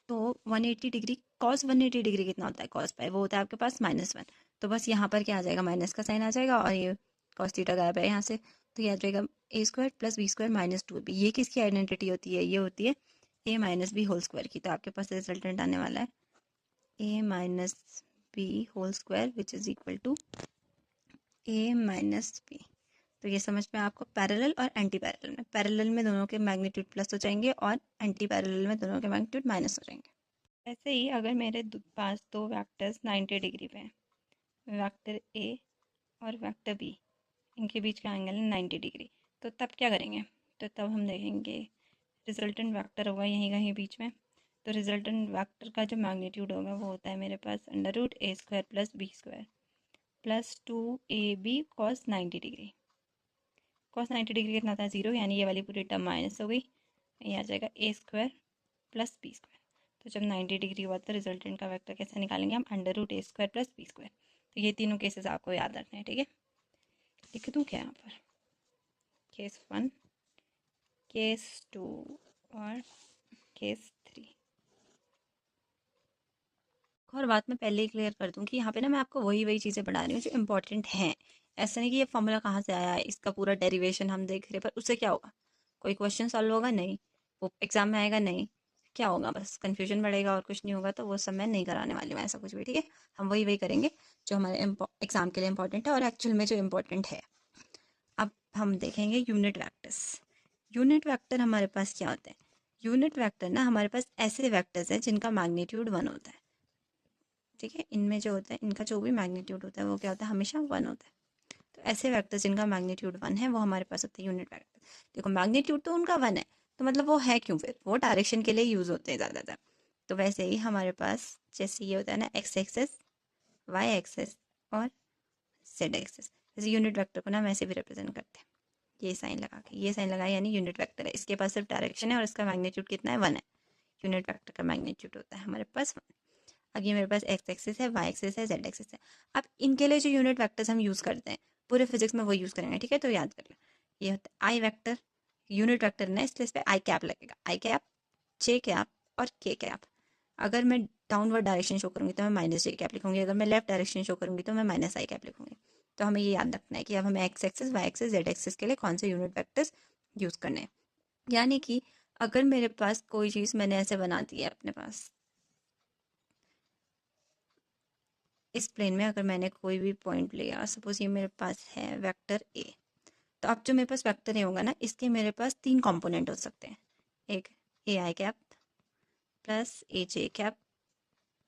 Speaker 1: तो 180 डिग्री, कॉस 180 डिग्री कितना होता है, कॉस पाई वो होता है आपके पास -1। तो बस यहाँ पर क्या आ जाएगा, माइनस का साइन आ जाएगा और ये कॉस थीटा गायब है यहाँ से। तो याद रहेगा A square plus B square minus 2b, ये किसकी आइडेंटिटी होती है, ये होती है A minus B whole square की। तो आपके पास रिजल्टेंट आने वाला है A minus B whole square which is equal to A minus B. तो ये समझ में आपको पैरेलल और एंटी पैरेलल में, पैरेलल में दोनों के मैग्नीट्यूड प्लस हो जाएंगे और एंटी पैरेलल में दोनों के मैग्नीट्यूड माइनस हो जाएंगे। ऐसे ही अगर मेरे पास दो वेक्टर्स 90 डिग्री पे हैं, वेक्टर ए और वेक्टर बी, इनके बीच का एंगल है 90 डिग्री, तो तब क्या करेंगे, तो तब हम देखेंगे रिजल्टेंट वेक्टर होगा यहीं कहीं बीच में। तो रिजल्टेंट वेक्टर का जो मैग्नीट्यूड होगा वो होता है मेरे पास √a² plus B square plus 2ab cos 90 degree. Cos 90 degree कितना था, 0, यानी ये वाली पूरी टर्म माइनस हो गई, ये आ जाएगा a² प्लस बी स्क्वायर। तो जब 90 डिग्री हुआ तो रिजल्टेंट का वेक्टर कैसे निकालेंगे हम, √a² + b²। तो ये तीनों केसेस आपको याद रखने हैं, ठीक है। लिख दूँ क्या यहाँ पर, केस 1, केस 2 और केस 3। और बात मैं पहले ही क्लियर कर दूं कि यहाँ पे ना मैं आपको वही वही चीज़ें पढ़ा रही हूँ जो इम्पोर्टेंट हैं। ऐसा नहीं कि ये फॉर्मूला कहाँ से आया है, इसका पूरा डेरिवेशन हम देख रहे हैं, पर उससे क्या होगा, कोई क्वेश्चन सॉल्व होगा नहीं, वो एग्जाम में आएगा नहीं, क्या होगा, बस कन्फ्यूजन बढ़ेगा और कुछ नहीं होगा। तो वो सब मैं नहीं कराने वाली हूँ ऐसा कुछ भी, ठीक है। हम वही वही करेंगे जो हमारे एग्जाम के लिए इंपॉर्टेंट है और एक्चुअल में जो इम्पोर्टेंट है। अब हम देखेंगे यूनिट वैक्टर्स। यूनिट वैक्टर हमारे पास क्या होते हैं, यूनिट वैक्टर ना हमारे पास ऐसे वैक्टर्स हैं जिनका मैग्नीट्यूड 1 होता है, ठीक है। इनमें जो होता है, इनका जो भी मैग्नीट्यूड होता है वो क्या होता है, हमेशा 1 होता है। तो ऐसे वेक्टर्स जिनका मैग्नीट्यूड 1 है वो हमारे पास होते हैं यूनिट वेक्टर। देखो मैग्नीट्यूड तो उनका 1 है, तो मतलब वो है क्यों, फिर वो डायरेक्शन के लिए यूज़ होते हैं ज़्यादातर। तो वैसे ही हमारे पास जैसे ये होता है ना, एक्स एक्सेस, वाई एक्सेस और जेड एक्सेस, जैसे यूनिट वेक्टर को ना हम ऐसे भी रिप्रेजेंट करते हैं, ये साइन लगा के, ये साइन लगाया यानी यूनिट वेक्टर है। इसके पास सिर्फ डायरेक्शन है और इसका मैग्नीट्यूड कितना है, 1 है। यूनिट वेक्टर का मैग्नीट्यूड होता है हमारे पास 1। अब ये मेरे पास एक्स एक्सिस है, वाई एक्सिस है, जेड एक्सिस है। अब इनके लिए जो यूनिट वेक्टर्स हम यूज़ करते हैं पूरे फिजिक्स में वो यूज़ करेंगे, ठीक है। तो याद कर लो, ये होता है आई वेक्टर, यूनिट वेक्टर ना, इसलिए इस पर आई कैप लगेगा, आई कैप, जे कैप और के कैप। अगर मैं डाउनवर्ड डायरेक्शन शो करूँगी तो मैं माइनस जे कैप लिखूंगी, अगर मैं लेफ्ट डायरेक्शन शो करूँगी तो मैं माइनस आई कैप लिखूंगी। तो हमें ये याद रखना है कि अब हमें X axis, Y axis, Z axis के लिए कौन से यूनिट वेक्टर्स यूज़ करने हैं। यानी कि अगर मेरे पास कोई चीज़ मैंने ऐसे बना दी है अपने पास, इस प्लेन में अगर मैंने कोई भी पॉइंट लिया, सपोज ये मेरे पास है वेक्टर ए, तो अब जो मेरे पास वेक्टर ए होगा ना, इसके मेरे पास 3 कंपोनेंट हो सकते हैं। एक ए I cap plus A J cap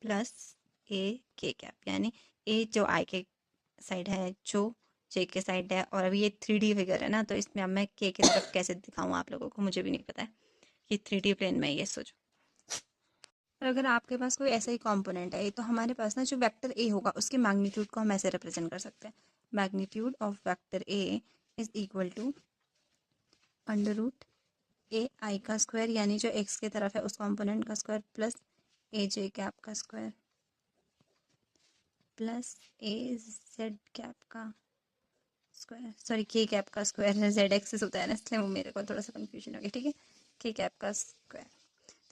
Speaker 1: plus ए के कैप, यानी ए जो आई के साइड है, जो जे के साइड है, और अभी ये 3D फिगर है ना, तो इसमें अब मैं के तरफ कैसे दिखाऊँ आप लोगों को, मुझे भी नहीं पता है। ये 3D प्लेन में ये सोचो। और अगर आपके पास कोई ऐसा ही कंपोनेंट है तो हमारे पास ना जो वेक्टर ए होगा उसके मैग्नीट्यूड को हम ऐसे रिप्रेजेंट कर सकते हैं, magnitude of vector A is equal to √ai², यानी जो एक्स की तरफ है उस कंपोनेंट का स्क्वायर प्लस ए जे कैप का स्क्वायर प्लस ए जेड कैप का स्क्वायर, सॉरी के कैप का स्क्वायर, जेड एक्सिस होता है ना इसलिए वो मेरे को थोड़ा सा कंफ्यूजन हो गया, ठीक है। के कैप का स्क्वायर।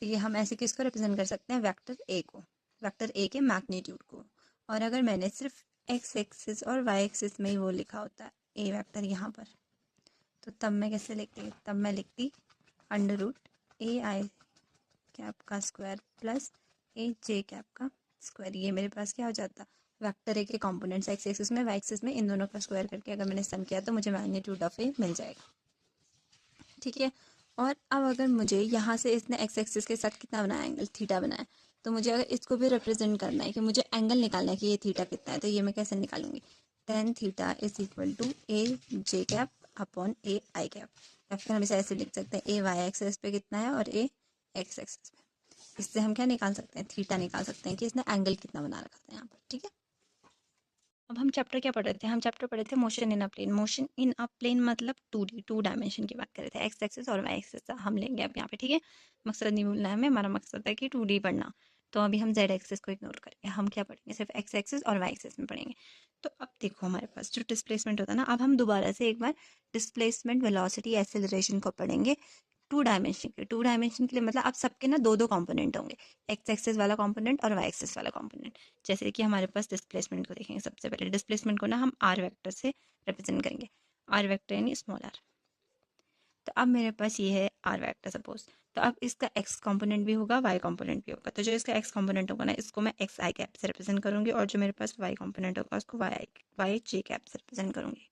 Speaker 1: तो ये हम ऐसे किसको रिप्रेजेंट कर सकते हैं, वेक्टर ए को, वेक्टर ए के मैग्नीट्यूड को। और अगर मैंने सिर्फ एक्स एक्सिस और वाई एक्सिस में ही वो लिखा होता है ए वेक्टर यहाँ पर, तो तब मैं कैसे लिखती, तब मैं लिखती √ai कैप का स्क्वायर प्लस ए जे कैप का स्क्वायर। ये मेरे पास क्या हो जाता, वेक्टर ए के कंपोनेंट्स एक्स एक्सिस में, वाई एक्सिस में, इन दोनों का स्क्वायर करके अगर मैंने सम किया तो मुझे मैग्नीट्यूड ऑफ ए मिल जाएगा, ठीक है। और अब अगर मुझे यहाँ से इसने एक्स एक्सिस के साथ कितना बनाया, एंगल थीटा बनाया, तो मुझे अगर इसको भी रिप्रेजेंट करना है कि मुझे एंगल निकालना है कि ये थीटा कितना है, तो ये मैं कैसे निकालूंगी, tan theta is equal to A J cap upon A I cap, या फिर हम इसे ऐसे लिख सकते हैं ए वाई एक्सिस पे कितना है और ए एक्स एक्सिस पे। इससे हम क्या निकाल सकते हैं, थीटा निकाल सकते हैं कि इसने एंगल कितना बना रखा था यहाँ पर, ठीक है। अब हम चैप्टर क्या पढ़ रहे थे, हम चैप्टर पढ़े थे motion in a plane. Motion in a plane मतलब 2D, 2 डायमेंशन की बात कर रहे थे, एक्स एक्सिस और वाई एक्सिस हम लेंगे अब यहाँ पे, ठीक है। मकसद नहीं भूलना है हमें, हमारा मकसद है कि 2D पढ़ना। तो अभी हम जेड एक्सिस को इग्नोर करेंगे, हम क्या पढ़ेंगे, सिर्फ एक्स एक्सिस और वाई एक्सिस में पढ़ेंगे। तो अब देखो हमारे पास जो डिस्प्लेसमेंट होता है ना, अब हम दोबारा से एक बार डिस्प्लेसमेंट, वेलोसिटी, एक्सेलरेशन को पढ़ेंगे 2 डायमेंशन के लिए। मतलब अब सबके ना 2 2 कंपोनेंट होंगे, एक्स एक्सिस वाला कंपोनेंट और वाई एक्सिस वाला कंपोनेंट। जैसे कि हमारे पास डिस्प्लेसमेंट को देखेंगे, सबसे पहले डिस्प्लेसमेंट को ना हम आर वेक्टर से रिप्रेजेंट करेंगे, आर वेक्टर यानी स्मॉल आर। तो अब मेरे पास ये है आर वेक्टर सपोज, तो अब इसका एक्स कंपोनेंट भी होगा, वाई कंपोनेंट भी होगा। तो जो इसका एक्स कंपोनेंट होगा ना, इसको मैं एक्स आई कैप से रिप्रेजेंट करूंगी, और जो मेरे पास वाई कंपोनेंट होगा उसको वाई जे कैप से रिप्रेजेंट करूंगी,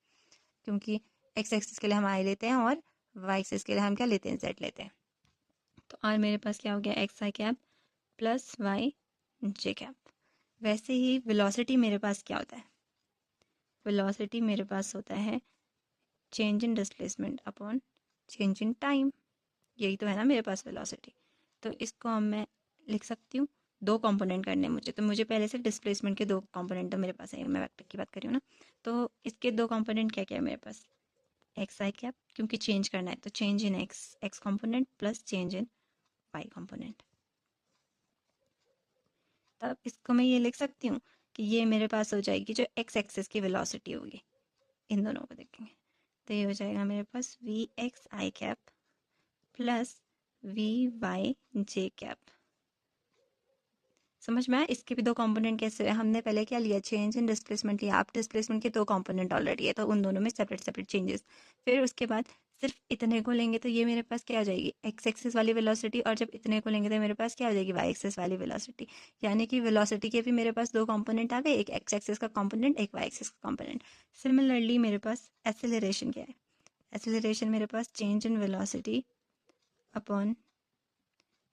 Speaker 1: क्योंकि एक्स एक्सिस के लिए हम आई लेते हैं और वाई एक्सिस के लिए हम क्या लेते हैं, जेड लेते हैं। तो आर मेरे पास क्या हो गया, x I cap plus Y J cap. वैसे ही वेलोसिटी मेरे पास क्या होता है, वेलोसिटी मेरे पास होता है change in displacement upon change in time. यही तो है ना मेरे पास वेलोसिटी। तो इसको हम मैं लिख सकती हूँ, 2 कंपोनेंट करने हैं मुझे, तो मुझे पहले से डिस्प्लेसमेंट के 2 कंपोनेंट तो मेरे पास है, मैं वेक्टर की बात कर रही हूँ ना। तो इसके 2 कंपोनेंट क्या क्या है मेरे पास, एक्स आई कैप, क्योंकि चेंज करना है तो change in X X component plus change in Y component. तब इसको मैं ये लिख सकती हूँ कि ये मेरे पास हो जाएगी जो एक्स एक्सिस की वेलोसिटी होगी, इन दोनों को देखेंगे तो ये हो जाएगा मेरे पास V X I cap plus V Y J cap. समझ में आया? इसके भी दो कंपोनेंट कैसे है, हमने पहले क्या लिया, चेंज इन डिस्प्लेसमेंट लिया। आप डिस्प्लेसमेंट के दो कंपोनेंट ऑलरेडी है तो उन दोनों में सेपरेट सेपरेट चेंजेस। फिर उसके बाद सिर्फ इतने को लेंगे तो ये मेरे पास क्या आ जाएगी, एक्स एक्सिस वाली वेलोसिटी, और जब इतने को लेंगे तो मेरे पास क्या आ जाएगी, वाई एक्सिस वाली वेलोसिटी। यानी कि वेलोसिटी के भी मेरे पास दो कंपोनेंट आ गए, एक एक्स एक्सिस का कंपोनेंट, एक वाई एक्सिस का कंपोनेंट। सिमिलरली मेरे पास एसेलरेशन क्या है, एसेलरेशन मेरे पास change in velocity upon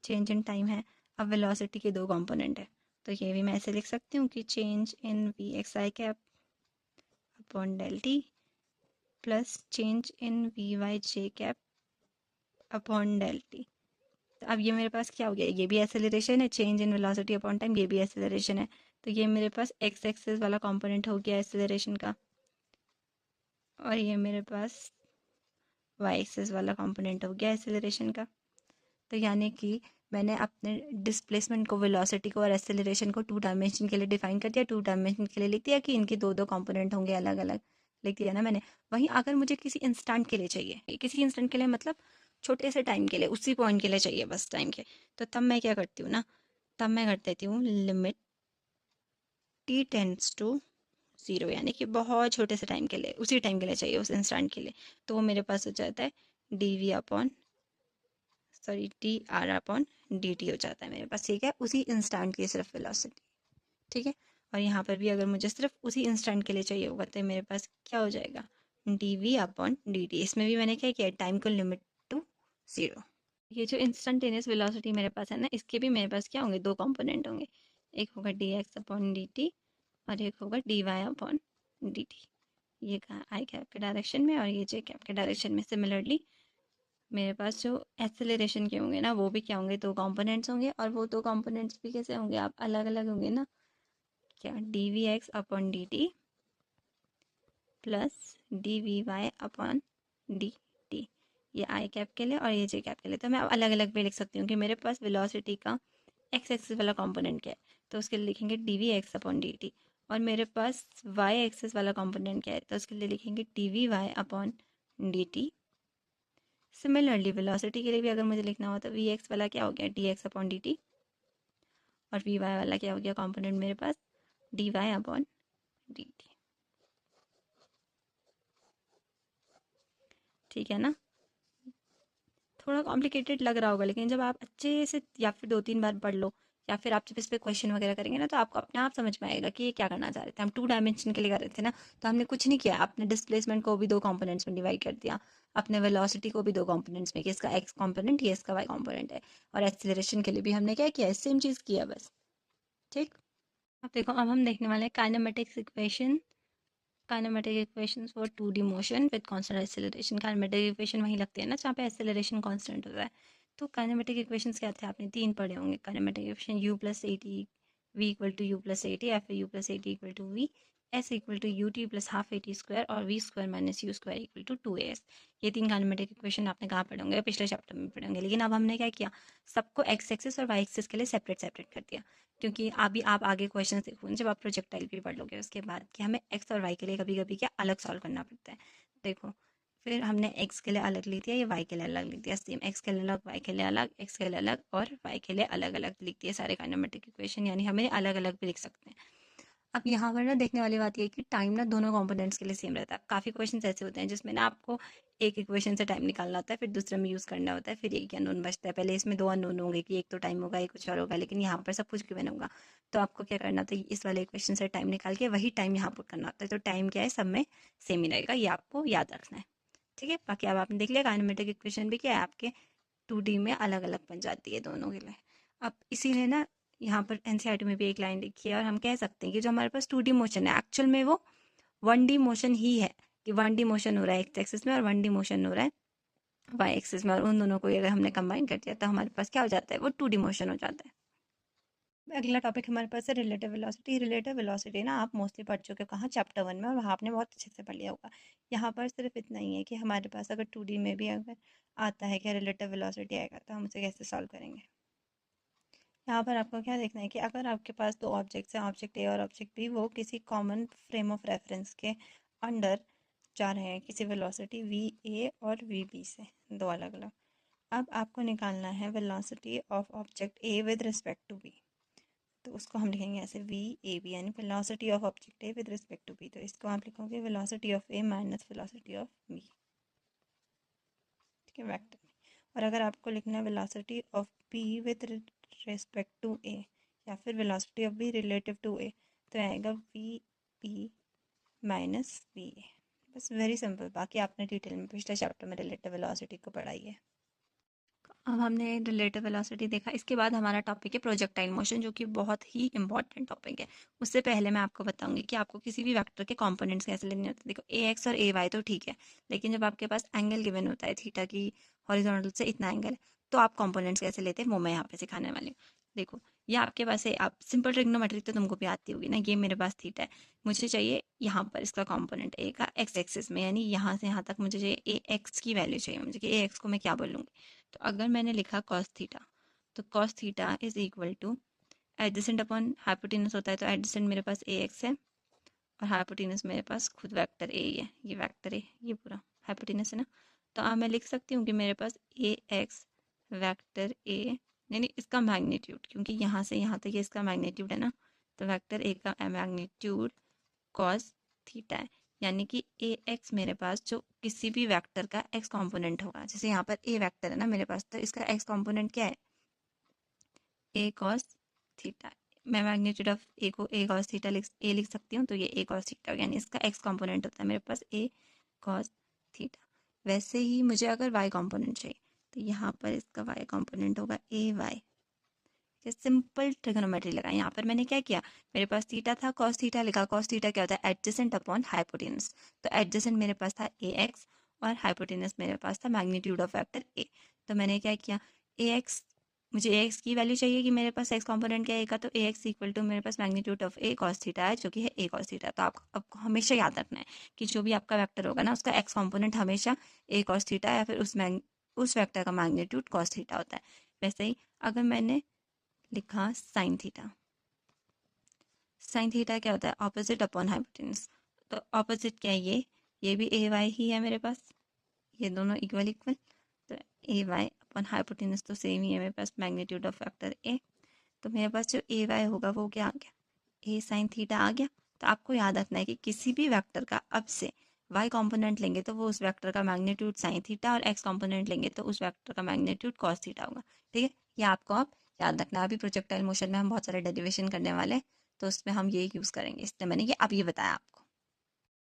Speaker 1: change in time है। अब वेलोसिटी के दो कंपोनेंट है तो ये भी मैं ऐसे लिख सकती हूँ कि change in V X I cap upon del T plus change in V Y J cap upon del T. तो अब ये मेरे पास क्या हो गया, ये भी एसेलरेशन है, change in velocity upon time ये भी एसेलरेशन है। तो ये मेरे पास एक्स एक्सिस वाला कंपोनेंट हो गया एसेलरेशन का, और ये मेरे पास वाई एक्सिस वाला कंपोनेंट हो गया एसेलरेशन का। तो यानी कि मैंने अपने डिस्प्लेसमेंट को, वेलोसिटी को और एक्सेलरेशन को टू डायमेंशन के लिए डिफाइन कर दिया, टू डायमेंशन के लिए लिख दिया कि इनके दो दो कंपोनेंट होंगे अलग अलग, लिख दिया ना मैंने। वहीं अगर मुझे किसी इंस्टेंट के लिए चाहिए, किसी इंस्टेंट के लिए मतलब छोटे से टाइम के लिए, उसी पॉइंट के लिए चाहिए बस टाइम के, तो तब मैं क्या करती हूँ ना, तब मैं कर देती हूँ limit T tends to zero, यानी कि बहुत छोटे से टाइम के लिए, उसी टाइम के लिए चाहिए, उस इंस्टेंट के लिए। तो वो मेरे पास हो जाता है D V upon sorry T R upon D T हो जाता है मेरे पास, ठीक है, उसी इंस्टेंट की सिर्फ वेलोसिटी, ठीक है। और यहाँ पर भी अगर मुझे सिर्फ उसी इंस्टेंट के लिए चाहिए होगा तो मेरे पास क्या हो जाएगा, D V upon D T. इसमें भी मैंने क्या किया, टाइम को लिमिट टू ज़ीरो। ये जो इंस्टेंटेनियस वेलोसिटी मेरे पास है ना, इसके भी मेरे पास क्या होंगे, दो कंपोनेंट होंगे, एक होगा D X upon D T और एक होगा D Y upon D T. ये कहाँ, आई कैप के डायरेक्शन में और ये जे कैप के डायरेक्शन में। सिमिलरली मेरे पास जो एक्सेलरेशन के होंगे ना, वो भी क्या होंगे, दो कंपोनेंट्स होंगे, और वो दो कंपोनेंट्स भी कैसे होंगे, आप अलग अलग होंगे ना, क्या D V X upon D T plus D V Y upon D T. ये आई कैप के लिए और ये जे कैप के लिए। तो मैं अलग अलग भी लिख सकती हूँ कि मेरे पास वेलोसिटी का एक्स एक्सिस वाला कंपोनेंट क्या है, तो उसके लिए लिखेंगे D V X upon D T, और मेरे पास वाई एक्सिस वाला कंपोनेंट क्या है, तो उसके लिए लिखेंगे D V Y upon D T. Similarly velocity के लिए भी अगर मुझे लिखना हो तो वी एक्स वाला क्या हो गया, D X upon D T, और वी वाई वाला क्या हो गया कंपोनेंट मेरे पास, D Y upon D T. ठीक है ना, थोड़ा कॉम्प्लिकेटेड लग रहा होगा, लेकिन जब आप अच्छे से या फिर दो तीन बार पढ़ लो, या फिर आप जब इस पे क्वेश्चन वगैरह करेंगे ना, तो आपको अपने आप समझ में आएगा कि ये क्या करना चाह रहे थे। हम टू डायमेंशन के लिए कर रहे थे ना, तो हमने कुछ नहीं किया, अपने डिस्प्लेसमेंट को भी दो कंपोनेंट्स में डिवाइड कर दिया, अपने वेलोसिटी को भी दो कंपोनेंट्स में, कि इसका एक्स कंपोनेंट, ये इसका वाई कंपोनेंट है, और एक्सीलरेशन के लिए भी हमने क्या किया, सेम चीज़ किया बस। ठीक, अब देखो, अब हम देखने वाले हैं kinematics equation, kinematic equations for 2D motion with constant acceleration. Kinematic equation वहीं लगती है ना जहाँ पे एक्सेलरेशन कांस्टेंट होता है। तो काइनेमेटिक इक्वेशंस क्या थे, आपने तीन पढ़े होंगे। Kinematic equation u plus A T, V equal to U plus A T, या फिर u plus A T equal to V, S equal to U T plus half A T square, और V square minus U square equal to 2as। ये तीन kinematic equation आपने कहाँ पढ़े होंगे, पिछले चैप्टर में पढ़े होंगे। लेकिन अब हमने क्या किया, सबको एक्स एक्सिस और वाई एक्सिस के लिए सेपरेट सेपरेट कर दिया, क्योंकि अभी आप आगे क्वेश्चन देखो जब आप प्रोजेक्टाइल भी पढ़ लोगे उसके बाद, कि हमें एक्स और वाई के लिए कभी कभी क्या अलग सॉल्व करना पड़ता है। देखो, फिर हमने एक्स के लिए अलग लिख दिया, ये वाई के लिए अलग लिख दिया, सेम एक्स के लिए अलग, वाई के लिए अलग, एक्स के लिए अलग और वाई के लिए अलग अलग लिख दिए सारे काइनेमेटिक इक्वेशन, यानी हमें अलग अलग भी लिख सकते हैं। अब यहाँ पर ना देखने वाली बात ये है कि टाइम ना दोनों कंपोनेंट्स के लिए सेम रहता है। काफ़ी क्वेश्चन ऐसे होते हैं जिसमें ना आपको एक इक्वेशन से टाइम निकालना होता है, फिर दूसरे में यूज़ करना होता है, फिर एक अननोन बचता है। पहले इसमें दो अननोन होंगे कि एक तो टाइम होगा, एक कुछ और होगा, लेकिन यहाँ पर सब कुछ गिवन होगा। तो आपको क्या करना होता है, इस वाले इक्वेशन से टाइम निकाल के वही टाइम यहाँ पुट करना होता है। तो टाइम क्या है, सब में सेम ही रहेगा, ये आपको याद रखना है। ठीक है, बाकी अब आपने देख लिया काइनेमेटिक इक्वेशन भी क्या है आपके 2D में अलग अलग बन जाती है दोनों के लिए। अब इसीलिए ना यहाँ पर एनसीईआरटी में भी एक लाइन लिखी है, और हम कह सकते हैं कि जो हमारे पास 2D मोशन है, एक्चुअल में वो 1D मोशन ही है, कि 1D मोशन हो रहा है एक्स एक्सिस में और 1D मोशन हो रहा है वाई एक्सिस में, और उन दोनों को अगर हमने कंबाइन कर दिया तो हमारे पास क्या हो जाता है, वो 2D मोशन हो जाता है। अगला टॉपिक हमारे पास है रिलेटिव वेलोसिटी। रिलेटिव वेलोसिटी ना आप मोस्टली पढ़ चुके हो, कहाँ, चैप्टर 1 में, और वहाँ आपने बहुत अच्छे से पढ़ लिया होगा। यहाँ पर सिर्फ इतना ही है कि हमारे पास अगर 2D में भी अगर आता है कि रिलेटिव वेलोसिटी आएगा तो हम उसे कैसे सॉल्व करेंगे। यहाँ पर आपको क्या देखना है कि अगर आपके पास दो ऑब्जेक्ट्स हैं, ऑब्जेक्ट ए और ऑब्जेक्ट बी, वो किसी कॉमन फ्रेम ऑफ रेफरेंस के अंडर जा रहे हैं किसी वेलोसिटी वी ए और वी बी से, दो अलग अलग। अब आपको निकालना है velocity of object A with respect to B. तो उसको हम लिखेंगे ऐसे वी ए बी, यानी velocity of object A with respect to B. तो इसको आप लिखोगे velocity of A minus velocity of B, ठीक है, वेक्टर में। और अगर आपको लिखना है velocity of B with respect to A या फिर velocity of B relative to A, तो आएगा V B minus V A. बस वेरी सिंपल। बाकी आपने डिटेल में पिछले चैप्टर में रिलेटिव वेलोसिटी को पढ़ाई है। अब हमने रिलेटिव वेलोसिटी देखा, इसके बाद हमारा टॉपिक है प्रोजेक्टाइल मोशन, जो कि बहुत ही इंपॉर्टेंट टॉपिक है। उससे पहले मैं आपको बताऊंगी कि आपको किसी भी वेक्टर के कंपोनेंट्स कैसे लेने होते हैं। देखो ए एक्स और ए वाई तो ठीक है, लेकिन जब आपके पास एंगल गिवन होता है थीटा की हॉरिजॉन्टल से इतना एंगल है, तो आप कंपोनेंट्स कैसे लेते हैं वो मैं यहाँ पे सिखाने वाली हूँ। देखो ये आपके पास है, आप सिंपल ट्रिग्नोमेट्री तो तुमको भी आती होगी ना। ये मेरे पास थीटा है, मुझे चाहिए यहाँ पर इसका कंपोनेंट ए का एक्स एक्सिस में, यानी यहाँ से यहाँ तक मुझे चाहिए ए एक्स की वैल्यू चाहिए मुझे कि ए एक्स को मैं क्या बोलूँगी। तो अगर मैंने लिखा कॉस थीटा, तो cos theta is equal two adjacent upon hypotenuse होता है, तो एडजेसेंट मेरे पास ए एक्स है और हाइपोटेनस मेरे पास खुद वेक्टर ए ही है। ये वेक्टर ए, ये पूरा हाइपोटेनस है ना। तो अब मैं लिख सकती हूँ कि मेरे पास ए एक्स वेक्टर ए, यानी इसका मैग्नीट्यूड, क्योंकि यहाँ से यहाँ तक ये इसका मैग्नीट्यूड है ना, तो वेक्टर ए का मैग्नीट्यूड कॉस थीटा है। यानी कि ए एक्स मेरे पास जो किसी भी वेक्टर का एक्स कंपोनेंट होगा, जैसे यहाँ पर ए वेक्टर है ना मेरे पास, तो इसका एक्स कंपोनेंट क्या है, ए कॉस थीटा। मैं मैग्नीट्यूड ऑफ ए को ए कॉस थीटा लिख सकती हूँ, तो ये ए कॉस थीटा, यानी इसका एक्स कंपोनेंट होता है मेरे पास ए कॉस थीटा। वैसे ही मुझे अगर वाई कंपोनेंट चाहिए, तो यहाँ पर इसका वाई कंपोनेंट होगा ए वाई। सिंपल ट्रिग्नोमेट्री लगा। यहाँ पर मैंने क्या किया, मेरे पास थीटा था, कॉस थीटा लिखा। कॉस थीटा क्या होता है, एडजेसेंट अपॉन हाइपोटेनस। तो एडजेसेंट मेरे पास था ए एक्स और हाइपोटेनस मेरे पास था मैग्नीट्यूड ऑफ वेक्टर ए। तो मैंने क्या किया, ए एक्स, मुझे ए एक्स की वैल्यू चाहिए कि मेरे पास एक्स कंपोनेंट क्या है ए का, तो ए एक्स इक्वल टू मेरे पास magnitude of A cos theta है, जो कि है ए कॉस थीटा। तो आपको हमेशा याद रखना है कि जो भी आपका वेक्टर होगा ना, उसका एक्स कंपोनेंट हमेशा ए कॉस थीटा या फिर उस वेक्टर का मैग्नीट्यूड कॉस थीटा होता है। वैसे ही अगर मैंने लिखा साइन थीटा, साइन थीटा क्या होता है, ऑपोजिट अपॉन हाइपोटेनस। तो ऑपोजिट क्या है, ये भी ए वाई ही है मेरे पास, ये दोनों इक्वल इक्वल। तो ए वाई अपॉन हाइपोटेनस तो सेम ही है मेरे पास, मैग्नीट्यूड ऑफ वेक्टर ए। तो मेरे पास जो ए वाई होगा वो क्या आ गया, ए साइन थीटा आ गया। तो आपको याद रखना है कि किसी भी वेक्टर का अब से वाई कंपोनेंट लेंगे तो वो उस वेक्टर का मैग्नीट्यूड साइन थीटा, और एक्स कंपोनेंट लेंगे तो उस वेक्टर का मैग्नीट्यूड कॉस थीटा होगा। ठीक है, ये आपको आप याद रखना। अभी प्रोजेक्टाइल मोशन में हम बहुत सारे डेरिवेशन करने वाले हैं, तो उसमें हम ये यूज़ करेंगे, इसलिए मैंने ये अभी बताया आपको।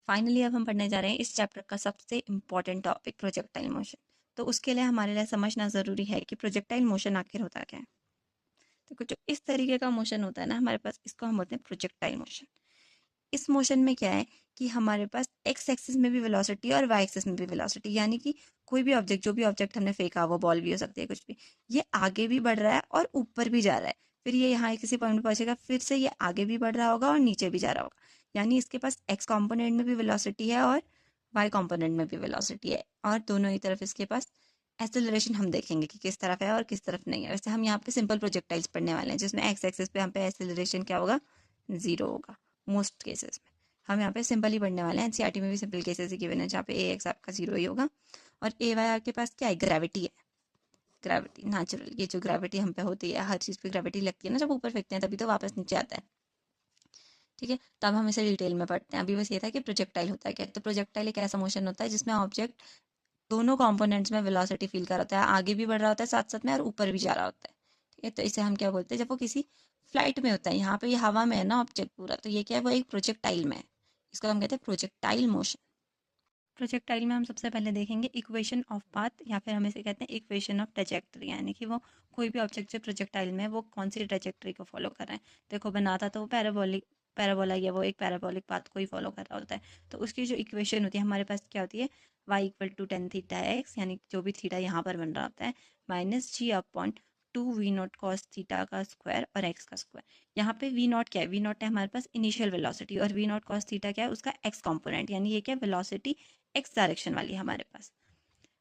Speaker 1: फाइनली अब हम पढ़ने जा रहे हैं इस चैप्टर का सबसे इम्पॉर्टेंट टॉपिक, प्रोजेक्टाइल मोशन। तो उसके लिए हमारे लिए समझना ज़रूरी है कि प्रोजेक्टाइल मोशन आखिर होता क्या है। तो कुछ इस तरीके का मोशन होता है ना हमारे पास, इसको हम बोलते हैं प्रोजेक्टाइल मोशन। इस मोशन में क्या है कि हमारे पास एक्स एक्सिस में भी वेलोसिटी और वाई एक्सिस में भी वेलोसिटी, यानी कि कोई भी ऑब्जेक्ट, जो भी ऑब्जेक्ट हमने फेंका, वो बॉल भी हो सकती है कुछ भी, ये आगे भी बढ़ रहा है और ऊपर भी जा रहा है। फिर ये यहाँ किसी पॉइंट पर पहुंचेगा, फिर से ये आगे भी बढ़ रहा होगा और नीचे भी जा रहा होगा। यानी इसके पास एक्स कॉम्पोनेंट में भी वेलोसिटी है और वाई कॉम्पोनेंट में भी वेलोसिटी है, और दोनों ही तरफ इसके पास एक्सेलरेशन हम देखेंगे कि किस तरफ है और किस तरफ नहीं है। वैसे हम यहाँ पे सिंपल प्रोजेक्टाइल्स पढ़ने वाले हैं, जिसमें एक्स एक्सिस पे यहाँ पे एक्सेलरेशन क्या होगा, जीरो होगा मोस्ट केसेस में। हम यहाँ पे सिंपल ही पढ़ने वाले हैं, एनसीईआरटी में भी सिंपल केसेस ही गिवन है जहाँ पे ए एक्स आपका जीरो ही होगा। और ए वाई आपके पास क्या है, ग्रेविटी है, ग्रेविटी नेचुरल। ये जो ग्रेविटी हम पे होती है, हर चीज़ पे ग्रेविटी लगती है ना, जब ऊपर फेंकते हैं तभी तो वापस नीचे आता है। ठीक है, तो अब हम इसे डिटेल में पढ़ते हैं। अभी बस ये था कि प्रोजेक्टाइल होता है क्या। तो प्रोजेक्टाइल एक ऐसा मोशन होता है जिसमें ऑब्जेक्ट दोनों कंपोनेंट्स में वेलोसिटी फील कर रहा होता है, आगे भी बढ़ रहा होता है साथ साथ में और ऊपर भी जा रहा होता है। ठीक है, तो इसे हम क्या बोलते हैं, जब वो किसी फ्लाइट में होता है, यहाँ पे ये हवा में है ना ऑब्जेक्ट पूरा, तो ये क्या है, वो एक प्रोजेक्टाइल में है। इसको हम कहते हैं प्रोजेक्टाइल मोशन। प्रोजेक्टाइल में हम सबसे पहले देखेंगे इक्वेशन ऑफ पाथ, या फिर हम इसे कहते हैं इक्वेशन ऑफ ट्रेजेक्टरी, यानी कि वो कोई भी ऑब्जेक्ट जो प्रोजेक्टाइल में है वो कौन सी ट्रेजेक्टरी को फॉलो कर रहा है। देखो बनाता तो वो पैराबोला या वो एक पैराबोलिक पाथ को ही फॉलो कर रहा होता है। तो उसकी जो इक्वेशन होती है हमारे पास क्या होती है, y equal to tan theta X, यानी जो भी थीटा यहाँ पर बन रहा होता है, minus G upon two V naught cos theta का स्क्वायर और एक्स का स्क्वायर। यहाँ पे वी नॉट क्या है, वी नॉट है हमारे पास इनिशियल वेलोसिटी, और वी नॉट कॉस थीटा क्या है, उसका एक्स कॉम्पोनेंट, यानी ये क्या है, वेलोसिटी एक्स डायरेक्शन वाली है हमारे पास।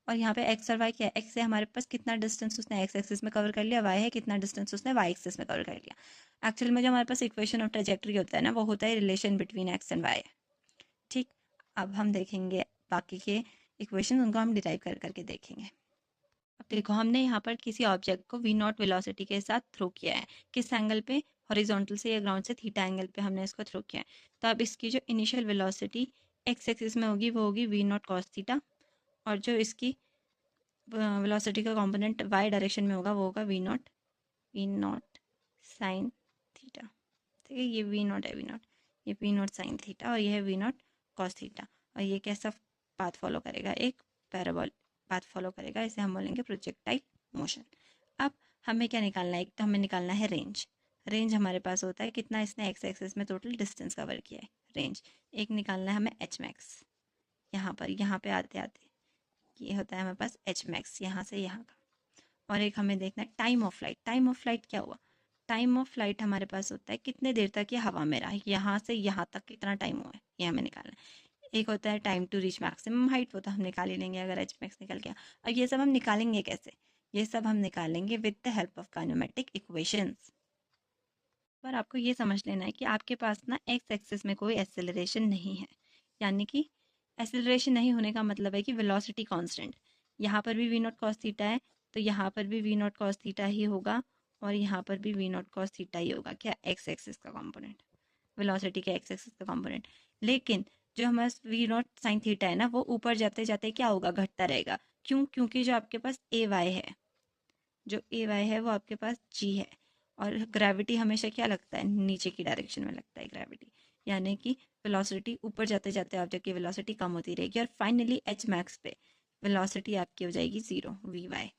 Speaker 1: और यहाँ पे एक्स और वाई क्या है, एक्स से हमारे पास कितना डिस्टेंस उसने एक्स एक्सिस में कवर कर लिया, वाई है कितना डिस्टेंस उसने वाई एक्सिस में कवर कर लिया। एक्चुअल में जो हमारे पास इक्वेशन ऑफ ट्रेजेक्टरी होता है ना, वो होता है relation between X and Y. ठीक, अब हम देखेंगे बाकी के इक्वेशन, उनको हम डिराइव कर करके देखेंगे। अब देखो, हमने यहाँ पर किसी ऑब्जेक्ट को वी नॉट वेलोसिटी के साथ थ्रो किया है, किस एंगल पे, हॉरिजॉन्टल से या ग्राउंड से थीटा एंगल पे हमने इसको थ्रो किया है। तो अब इसकी जो इनिशियल वेलोसिटी एक्स एक्सिस में होगी वो होगी वी नॉट कॉस थीटा, और जो इसकी वेलोसिटी का कंपोनेंट वाई डायरेक्शन में होगा वो होगा वी नॉट साइन थीटा। ठीक है, ये वी नॉट है, वी नॉट, ये वी नॉट साइन थीटा, और ये है वी नॉट कॉस थीटा। और ये कैसा पाथ फॉलो करेगा, एक पैराबोल पाथ फॉलो करेगा, इसे हम बोलेंगे प्रोजेक्टाइल मोशन। अब हमें क्या निकालना है, एक तो हमें निकालना है रेंज। रेंज हमारे पास होता है कितना इसने एक्स एक्सिस में टोटल डिस्टेंस कवर किया है, रेंज। एक निकालना है हमें एच मैक्स, यहाँ पे आते आते ये होता है हमारे पास एच मैक्स यहाँ से यहाँ का। और एक हमें देखना है time of flight. Time of flight क्या हुआ, टाइम ऑफ फ्लाइट हमारे पास होता है कितने देर तक ये हवा में रहा, यहाँ से यहाँ तक कितना टाइम हुआ है, ये हमें निकालना है। एक होता है time to reach maximum height, वो तो हम निकाल ही लेंगे अगर एच मैक्स निकल गया। और ये सब हम निकालेंगे कैसे, ये सब हम निकालेंगे with the help of kinematic equations. पर आपको ये समझ लेना है कि आपके पास ना एक्स एक्सिस में कोई एक्सेलरेशन नहीं है, यानी कि एक्सेलरेशन नहीं होने का मतलब है कि वेलोसिटी कांस्टेंट। यहाँ पर भी वी नॉट कॉस थीटा है, तो यहाँ पर भी वी नॉट कॉस थीटा ही होगा, और यहाँ पर भी वी नॉट कॉस थीटा ही होगा, क्या, एक्स एक्सिस का कंपोनेंट, वेलोसिटी के एक्स एक्सिस का कंपोनेंट। लेकिन जो हमारा वी नॉट साइन थीटा है ना, वो ऊपर जाते जाते क्या होगा, घटता रहेगा। क्यों, क्योंकि जो आपके पास ए वाई है, जो ए वाई है वो आपके पास जी है, और ग्रेविटी हमेशा क्या लगता है, नीचे की डायरेक्शन में लगता है ग्रेविटी, यानी कि वेलोसिटी ऊपर जाते जाते ऑब्जेक्ट की वेलोसिटी कम होती रहेगी, और फाइनली एच मैक्स पे वेलोसिटी आपकी हो जाएगी जीरो, वी वाई,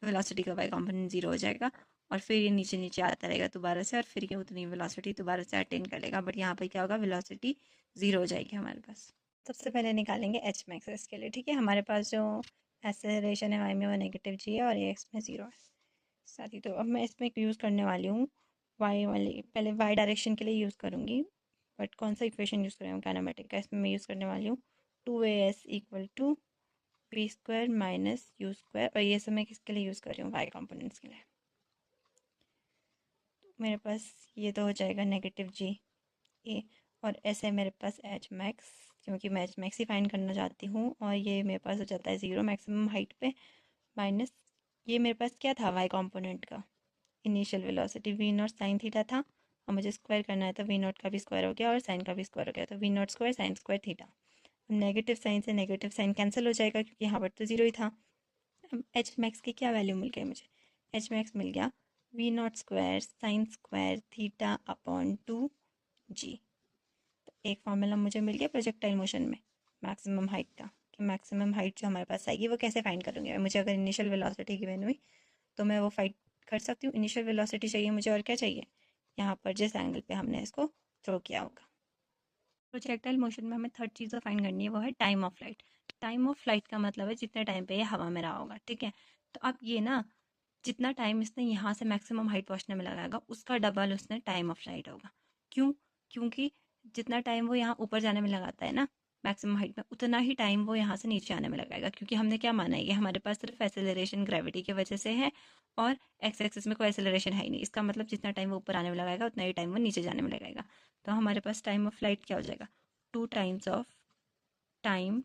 Speaker 1: वेलोसिटी का वाई कंपोनेंट जीरो हो जाएगा, और फिर ये नीचे नीचे आता रहेगा दोबारा से, और फिर ये उतनी वेलोसिटी दोबारा से अटेन कर लेगा। बट यहाँ पर क्या होगा, वेलोसिटी जीरो हो जाएगी हमारे पास। सबसे पहले निकालेंगे एच मैक्स इसके लिए। ठीक है, हमारे पास जो एक्सेलरेशन है वाई में वो नेगेटिव जी है, और ये एक्स में ज़ीरो है साथ ही। तो अब मैं इसमें एक यूज़ करने वाली हूँ वाई वाली, पहले वाई डायरेक्शन के लिए यूज़ करूँगी, बट कौन सा इक्वेशन यूज़ करेंगे काइनेमेटिक का, इसमें मैं यूज़ करने वाली हूँ 2as equal to P square minus U square, और ये सब मैं किसके लिए यूज़ कर रही हूँ, वाई कंपोनेंट्स के लिए। तो मेरे पास ये तो हो जाएगा नेगेटिव जी ए, और ऐसे मेरे पास एच मैक्स, क्योंकि मैं एच मैक्स ही फाइंड करना चाहती हूँ, और ये मेरे पास हो जाता है ज़ीरो मैक्सिमम हाइट पे, माइनस ये मेरे पास क्या था वाई कंपोनेंट का initial velocity V naught sine theta था, और मुझे स्क्वायर करना है तो वी नॉट का भी स्क्वायर हो गया और साइन का भी स्क्वायर हो गया, तो V naught square sine square theta. Negative sign से नेगेटिव साइन कैंसिल हो जाएगा क्योंकि यहाँ पर तो जीरो ही था। अब एच मैक्स की क्या वैल्यू मिल गई मुझे, एच मैक्स मिल गया V naught square sine square theta upon two G. तो एक फॉर्मूला मुझे मिल गया प्रोजेक्टाइल मोशन में मैक्सिमम हाइट का, कि मैक्सिमम हाइट जो हमारे पास आएगी वो कैसे फाइंड करूँगी। मुझे अगर इनिशियल वेलोसिटी गिवन हुई तो मैं वो फाइंड कर सकती हूँ। इनिशियल वेलोसिटी चाहिए मुझे, और क्या चाहिए, यहाँ पर जिस एंगल पे हमने इसको थ्रो किया होगा। प्रोजेक्टाइल मोशन में हमें थर्ड चीज़ फाइंड करनी है, वो है time of flight. Time of flight का मतलब है जितने टाइम पे ये हवा में रहा होगा। ठीक है, तो अब ये ना, जितना टाइम इसने यहाँ से मैक्सिमम हाइट पहुँचने में लगाएगा उसका डबल उसने टाइम ऑफ फ्लाइट होगा। क्यों, क्योंकि जितना टाइम वो यहाँ ऊपर जाने में लगाता है ना मैक्सिमम हाइट में, उतना ही टाइम वो यहाँ से नीचे आने में लगाएगा, क्योंकि हमने क्या माना है, ये हमारे पास सिर्फ एक्सेलरेशन ग्रेविटी की वजह से है, और एक्स एक्सिस में कोई एक्सेलरेशन है ही नहीं। इसका मतलब जितना टाइम वो ऊपर आने में लगाएगा उतना ही टाइम वो नीचे जाने में लगाएगा। तो हमारे पास टाइम ऑफ फ्लाइट क्या हो जाएगा, 2 times of time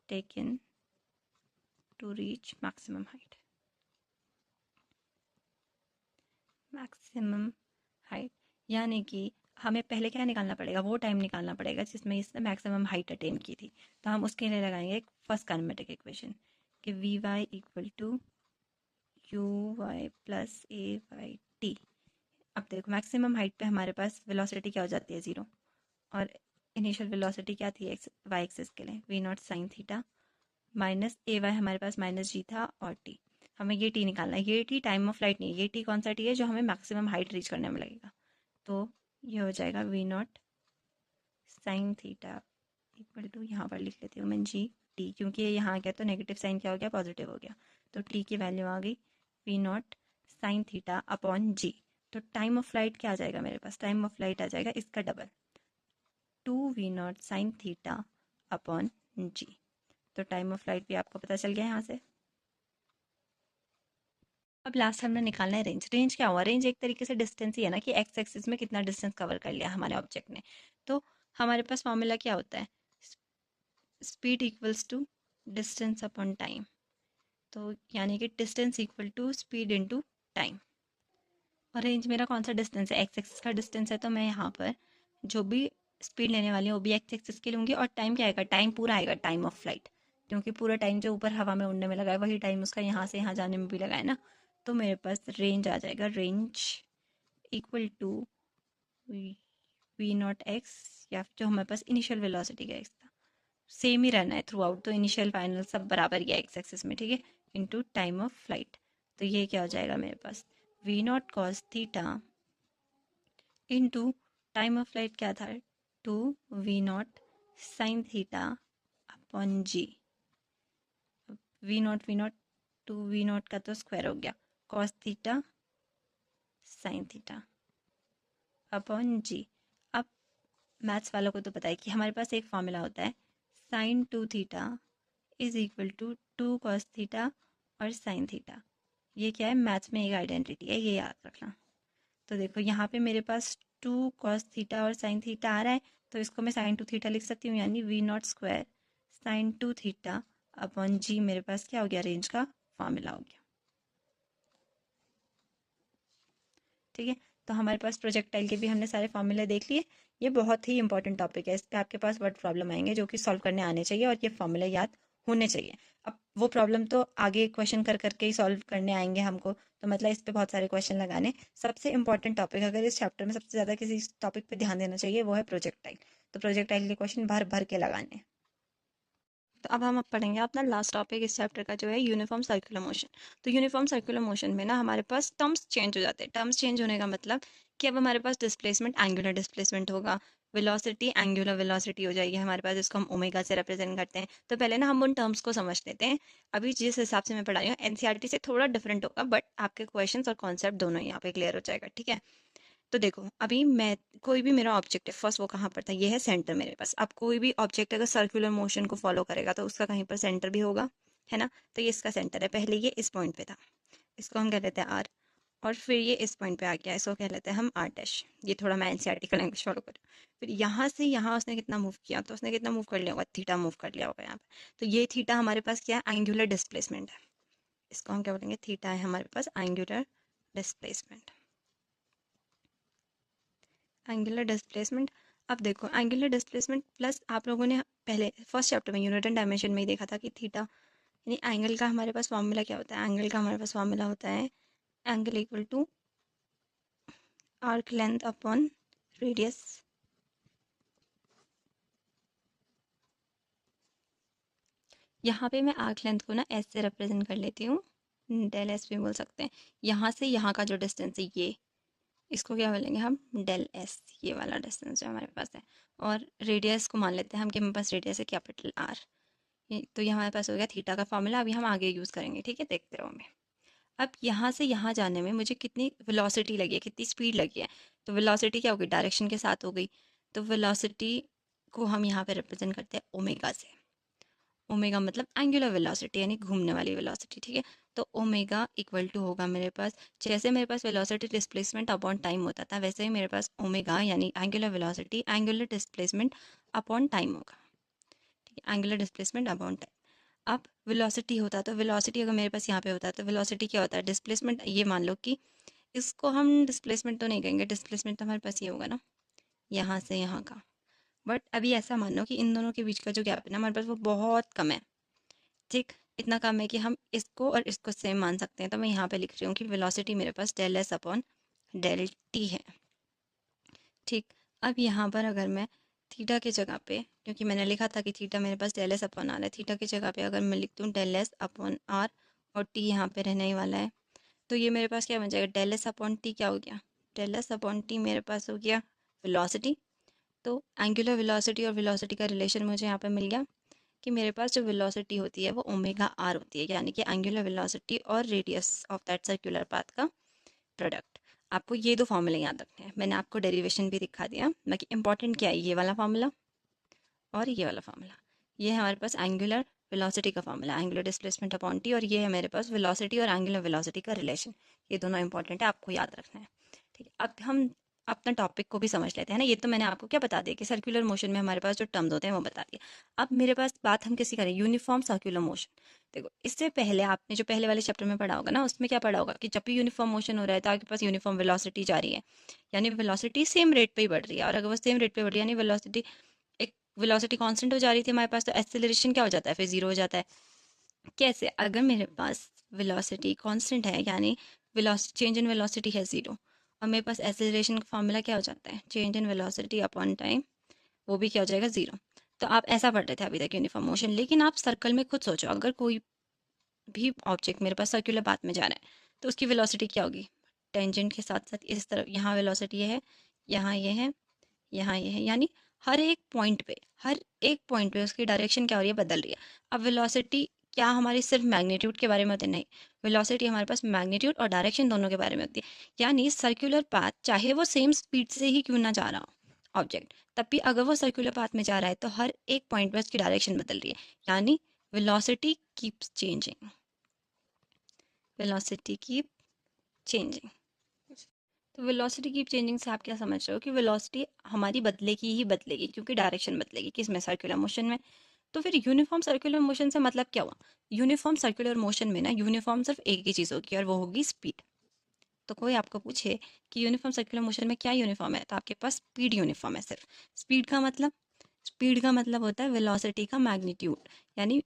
Speaker 1: taken to reach maximum height, maximum height, यानी कि हमें पहले क्या निकालना पड़ेगा, वो टाइम निकालना पड़ेगा जिसमें इसने मैक्सिमम हाइट अटेन की थी। तो हम उसके लिए लगाएंगे एक फर्स्ट काइनेमेटिक इक्वेशन कि V Y equal to U Y plus A Y T. अब देखो मैक्सिमम हाइट पे हमारे पास वेलोसिटी क्या हो जाती है, ज़ीरो, और इनिशियल वेलोसिटी क्या थी एक्स वाई एक्सिस के लिए, V naught sine theta minus A Y, हमारे पास माइनस जी था, और टी, हमें ये टी निकालना है। ये टी टाइम ऑफ फ्लाइट नहीं है, ये टी कौन सा टी है, जो हमें मैक्सिमम हाइट रीच करने में लगेगा। तो ये हो जाएगा V naught sine theta equal to, यहाँ पर लिख लेती हूँ मैं जी टी, क्योंकि ये यहाँ आ गया तो नेगेटिव साइन क्या हो गया, पॉजिटिव हो गया, तो टी की वैल्यू आ गई V naught sine theta upon G. तो टाइम ऑफ फ्लाइट क्या आ जाएगा मेरे पास, टाइम ऑफ फ्लाइट आ जाएगा इसका double, two V naught sine theta upon G. तो टाइम ऑफ फ्लाइट भी आपको पता चल गया यहाँ से। अब लास्ट हमने निकालना है रेंज। रेंज क्या हुआ? रेंज एक तरीके से डिस्टेंस ही है ना, कि एक्स एक्सिस में कितना डिस्टेंस कवर कर लिया हमारे ऑब्जेक्ट ने। तो हमारे पास फॉर्मूला क्या होता है? Speed equals to distance upon time. तो यानी कि distance equal to speed into time. और रेंज मेरा कौन सा डिस्टेंस है? एक्स एक्सिस का डिस्टेंस है, तो मैं यहाँ पर जो भी स्पीड लेने वाली हूँ वो भी एक्स एक्सिस की लूँगी। और टाइम क्या आएगा? टाइम पूरा आएगा, टाइम ऑफ फ्लाइट, क्योंकि पूरा टाइम जो ऊपर हवा में उड़ने में लगा है वही टाइम उसका यहाँ से यहाँ जाने में भी लगा है ना। तो मेरे पास रेंज आ जाएगा, range equal to V naught X, या जो हमारे पास इनिशियल वेलोसिटी का एक्स था, सेम ही रहना है थ्रू आउट, तो इनिशियल फाइनल सब बराबर ही है एक्स एक्सिस में, ठीक है, इनटू टाइम ऑफ फ्लाइट। तो ये क्या हो जाएगा मेरे पास? V naught cos theta into time of flight क्या था? Two V naught sine theta upon G. V naught two V naught का तो स्क्वायर हो गया, cos theta sine theta upon G. अब मैथ्स वालों को तो पता है कि हमारे पास एक फॉर्मूला होता है, sine two theta is equal to two cos theta और साइन थीटा। ये क्या है? मैथ्स में एक आइडेंटिटी है, ये याद रखना। तो देखो यहाँ पे मेरे पास टू कॉस थीटा और साइन थीटा आ रहा है, तो इसको मैं साइन टू थीटा लिख सकती हूँ, यानी V naught square sine two theta upon G. मेरे पास क्या हो गया? रेंज का फॉर्मूला हो गया, ठीक है। तो हमारे पास प्रोजेक्टाइल के भी हमने सारे फॉर्मूले देख लिए। ये बहुत ही इंपॉर्टेंट टॉपिक है, इस पर आपके पास वर्ड प्रॉब्लम आएंगे जो कि सॉल्व करने आने चाहिए, और ये फॉर्मूले याद होने चाहिए। अब वो प्रॉब्लम तो आगे क्वेश्चन कर करके ही सॉल्व करने आएंगे हमको, तो मतलब इस पे बहुत सारे क्वेश्चन लगाने। सबसे इंपॉर्टेंट टॉपिक, अगर इस चैप्टर में सबसे ज़्यादा किसी टॉपिक पे ध्यान देना चाहिए, वो है प्रोजेक्टाइल। तो प्रोजेक्टाइल के क्वेश्चन भर भर के लगाने। तो अब पढ़ेंगे अपना लास्ट टॉपिक इस चैप्टर का, जो है यूनिफॉर्म सर्कुलर मोशन। तो यूनिफॉर्म सर्कुलर मोशन में ना हमारे पास टर्म्स चेंज हो जाते हैं। टर्म्स चेंज होने का मतलब कि अब हमारे पास डिस्प्लेसमेंट एंगुलर डिस्प्लेसमेंट होगा, वेलोसिटी एंगुलर वेलोसिटी हो जाएगी हमारे पास, जिसको हम ओमेगा से रिप्रेजेंट करते हैं। तो पहले ना हम उन टर्म्स को समझ लेते हैं। अभी जिस हिसाब से मैं पढ़ाई हूँ एनसीईआरटी से थोड़ा डिफरेंट होगा, बट आपके क्वेश्चंस और कॉन्सेप्ट दोनों यहाँ पे क्लियर हो जाएगा, ठीक है। तो देखो अभी मैं, कोई भी मेरा ऑब्जेक्ट है, फर्स्ट वो कहाँ पर था? ये है सेंटर मेरे पास। अब कोई भी ऑब्जेक्ट अगर सर्कुलर मोशन को फॉलो करेगा तो उसका कहीं पर सेंटर भी होगा, है ना। तो ये इसका सेंटर है। पहले ये इस पॉइंट पे था, इसको हम कह लेते हैं आर। और फिर ये इस पॉइंट पे आ गया, इसको कह लेते हैं हम आर डैश। ये थोड़ा मैं एनसीईआरटी का लैंग्वेज फॉलो कर। फिर यहाँ से यहाँ उसने कितना मूव किया? तो उसने कितना मूव कर लिया होगा? थीटा मूव कर लिया होगा यहाँ पे। तो ये थीटा हमारे पास क्या है? एंगुलर डिस्प्लेसमेंट है। इसको हम क्या बोलेंगे? थीटा है हमारे पास एंगुलर डिस्प्लेसमेंट। Angular displacement. अब देखो एंगुलर डिस्प्लेसमेंट प्लस, आप लोगों ने पहले फर्स्ट चैप्टर में न्यूटन डायमेंशन में ही देखा था कि थीटा यानी एंगल का हमारे पास फॉर्मूला क्या होता है? एंगल का हमारे पास फॉर्मूला होता है angle equal to arc length upon radius. यहाँ पे मैं आर्क लेंथ को ना एस से रिप्रेजेंट कर लेती हूँ, डेल एस भी बोल सकते हैं। यहाँ से यहाँ का जो डिस्टेंस है ये, इसको क्या बोलेंगे हम? डेल एस, ये वाला डिस्टेंस जो हमारे पास है। और रेडियस को मान लेते हैं हम कि हमारे पास रेडियस है कैपिटल आर। तो ये हमारे पास हो गया थीटा का फॉर्मूला। अभी हम आगे यूज़ करेंगे, ठीक है, देखते रहो हमें। अब यहाँ से यहाँ जाने में मुझे कितनी वेलोसिटी लगी है, कितनी स्पीड लगी है? तो वेलोसिटी क्या होगी? डायरेक्शन के साथ हो गई। तो वेलोसिटी को हम यहाँ पे रिप्रेजेंट करते हैं ओमेगा से। ओमेगा मतलब एंगुलर वेलोसिटी, यानी घूमने वाली वेलोसिटी, ठीक है। तो ओमेगा इक्वल टू होगा मेरे पास, जैसे मेरे पास वेलोसिटी डिस्प्लेसमेंट अपॉन टाइम होता था, वैसे ही मेरे पास ओमेगा यानी angular velocity angular displacement upon time होगा, ठीक है। Angular displacement upon time. अब वेलोसिटी होता, तो वेलोसिटी अगर मेरे पास यहाँ पे होता है तो वेलोसिटी क्या होता है? डिस्प्लेसमेंट। ये मान लो कि इसको हम डिस्प्लेसमेंट तो नहीं कहेंगे, डिस्प्लेसमेंट तो हमारे पास ये होगा ना, यहाँ से यहाँ का। बट अभी ऐसा मान लो कि इन दोनों के बीच का जो गैप है ना हमारे पास, वो बहुत कम है, ठीक। इतना कम है कि हम इसको और इसको सेम मान सकते हैं। तो मैं यहाँ पे लिख रही हूँ कि वेलोसिटी मेरे पास del S upon del T है, ठीक। अब यहाँ पर अगर मैं थीटा की जगह पे, क्योंकि मैंने लिखा था कि थीटा मेरे पास डेल एस अपॉन आर है, थीटा की जगह पे अगर मैं लिख दूँ डेल एस अपॉन आर, और टी यहाँ पे रहने ही वाला है, तो ये मेरे पास क्या बन जाएगा? डेल एस अपॉन टी क्या हो गया? डेल एस अपॉन टी मेरे पास हो गया वेलोसिटी। तो एंगुलर वेलोसिटी और वेलोसिटी का रिलेशन मुझे यहाँ पे मिल गया कि मेरे पास जो वेलोसिटी होती है वो ओमेगा आर होती है, यानी कि एंगुलर वेलोसिटी और radius of that circular path का प्रोडक्ट। आपको ये दो फॉर्मूले याद रखने हैं। मैंने आपको डेरिवेशन भी दिखा दिया, बाकी इंपॉर्टेंट क्या है? ये वाला फॉर्मूला और ये वाला फॉर्मूला। ये है हमारे पास एंगुलर वेलोसिटी का formula angular displacement upon T, और ये है मेरे पास वेलोसिटी और एंगुलर वेलोसिटी का रिलेशन। ये दोनों इंपॉर्टेंट है, आपको याद रखना है। ठीक है, अब हम अपना टॉपिक को भी समझ लेते हैं ना। ये तो मैंने आपको क्या बता दिया कि सर्कुलर मोशन में हमारे पास जो टर्म्स होते हैं वो बता दिया। अब मेरे पास बात हम किसी करें, यूनिफॉर्म सर्कुलर मोशन। देखो, इससे पहले आपने जो पहले वाले चैप्टर में पढ़ा होगा ना, उसमें क्या पढ़ा होगा कि जब भी यूनिफॉर्म मोशन हो रहा है तो आपके पास यूनिफॉर्म वेलोसिटी जा रही है, यानी वेलोसिटी सेम रेट पे ही बढ़ रही है। और अगर वो सेम रेट पे बढ़ रही है यानी वेलोसिटी एक वेलोसिटी कांस्टेंट हो जा रही थी हमारे पास, तो एक्सेलरेशन क्या हो जाता है, फिर जीरो हो जाता है। कैसे? अगर मेरे पास वेलोसिटी कांस्टेंट है यानी वेलोसिटी चेंज इन वेलोसिटी है जीरो, और मेरे पास एक्सेलरेशन का फॉर्मूला क्या हो जाता है, change in velocity upon time, वो भी क्या हो जाएगा, जीरो। तो आप ऐसा पढ़ रहे थे अभी तक यूनिफॉर्म मोशन, लेकिन आप सर्कल में खुद सोचो, अगर कोई भी ऑब्जेक्ट मेरे पास सर्कुलर पाथ में जा रहा है तो उसकी वेलोसिटी क्या होगी, टेंजेंट के साथ साथ इस तरफ यहाँ वेलोसिटी ये है, यहाँ ये है, यहाँ ये है, यानी हर एक पॉइंट पे उसकी डायरेक्शन क्या हो रही है, बदल रही है। अब वेलोसिटी क्या हमारी सिर्फ मैग्नीट्यूड के बारे में होती है, नहीं। वेलोसिटी हमारे पास मैग्नीट्यूड और डायरेक्शन दोनों के बारे में होती है। यानी सर्कुलर पाथ चाहे वो सेम स्पीड से ही क्यों ना जा रहा हो ऑब्जेक्ट, तब भी अगर वो सर्कुलर पाथ में जा रहा है तो हर एक पॉइंट पे उसकी डायरेक्शन बदल रही है, यानी velocity keeps changing, velocity keep changing. तो वेलोसिटी कीप चेंजिंग से आप क्या समझ रहे हो कि वेलोसिटी हमारी बदलेगी ही बदलेगी, क्योंकि डायरेक्शन बदलेगी, किसमें, सर्कुलर मोशन में। तो फिर यूनिफॉर्म सर्कुलर मोशन से मतलब क्या हुआ, यूनिफॉर्म सर्कुलर मोशन में ना यूनिफॉर्म सिर्फ एक ही चीज़ होगी और वो होगी स्पीड। तो कोई आपको पूछे कि यूनिफॉर्म सर्कुलर मोशन में क्या यूनिफॉर्म है, तो आपके पास स्पीड यूनिफॉर्म है सिर्फ। स्पीड का मतलब होता है वेलोसिटी का मैग्नीट्यूड, यानी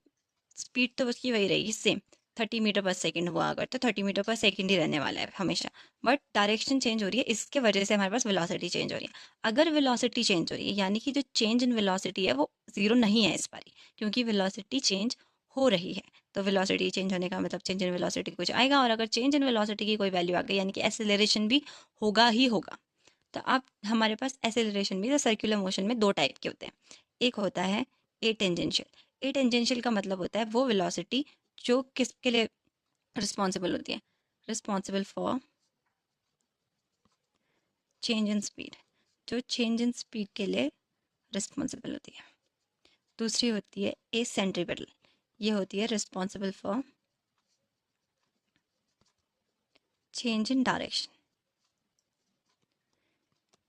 Speaker 1: स्पीड तो उसकी वही रहेगी सेम, 30 मीटर पर सेकेंड हुआ अगर तो 30 मीटर पर सेकेंड ही रहने वाला है हमेशा। बट डायरेक्शन चेंज हो रही है, इसके वजह से हमारे पास वेलोसिटी चेंज हो रही है। अगर वेलोसिटी चेंज हो रही है यानी कि जो चेंज इन वेलोसिटी है वो जीरो नहीं है इस बारी, क्योंकि वेलोसिटी चेंज हो रही है। तो वेलोसिटी चेंज होने का मतलब चेंज इन वेलोसिटी कुछ आएगा, और अगर चेंज इन वेलोसिटी की कोई वैल्यू आ गई यानी कि एक्सेलरेशन भी होगा ही होगा। तो अब हमारे पास एक्सेलरेशन भी सर्कुलर मोशन में दो टाइप के होते हैं। एक होता है ए टेंजेंशियल। ए टेंजेंशियल का मतलब होता है वो वेलोसिटी जो किसके लिए रिस्पॉन्सिबल होती है, responsible for change in speed, जो चेंज इन स्पीड के लिए रिस्पॉन्सिबल होती है। दूसरी होती है ए सेंट्रीपिटल, ये होती है responsible for change in direction.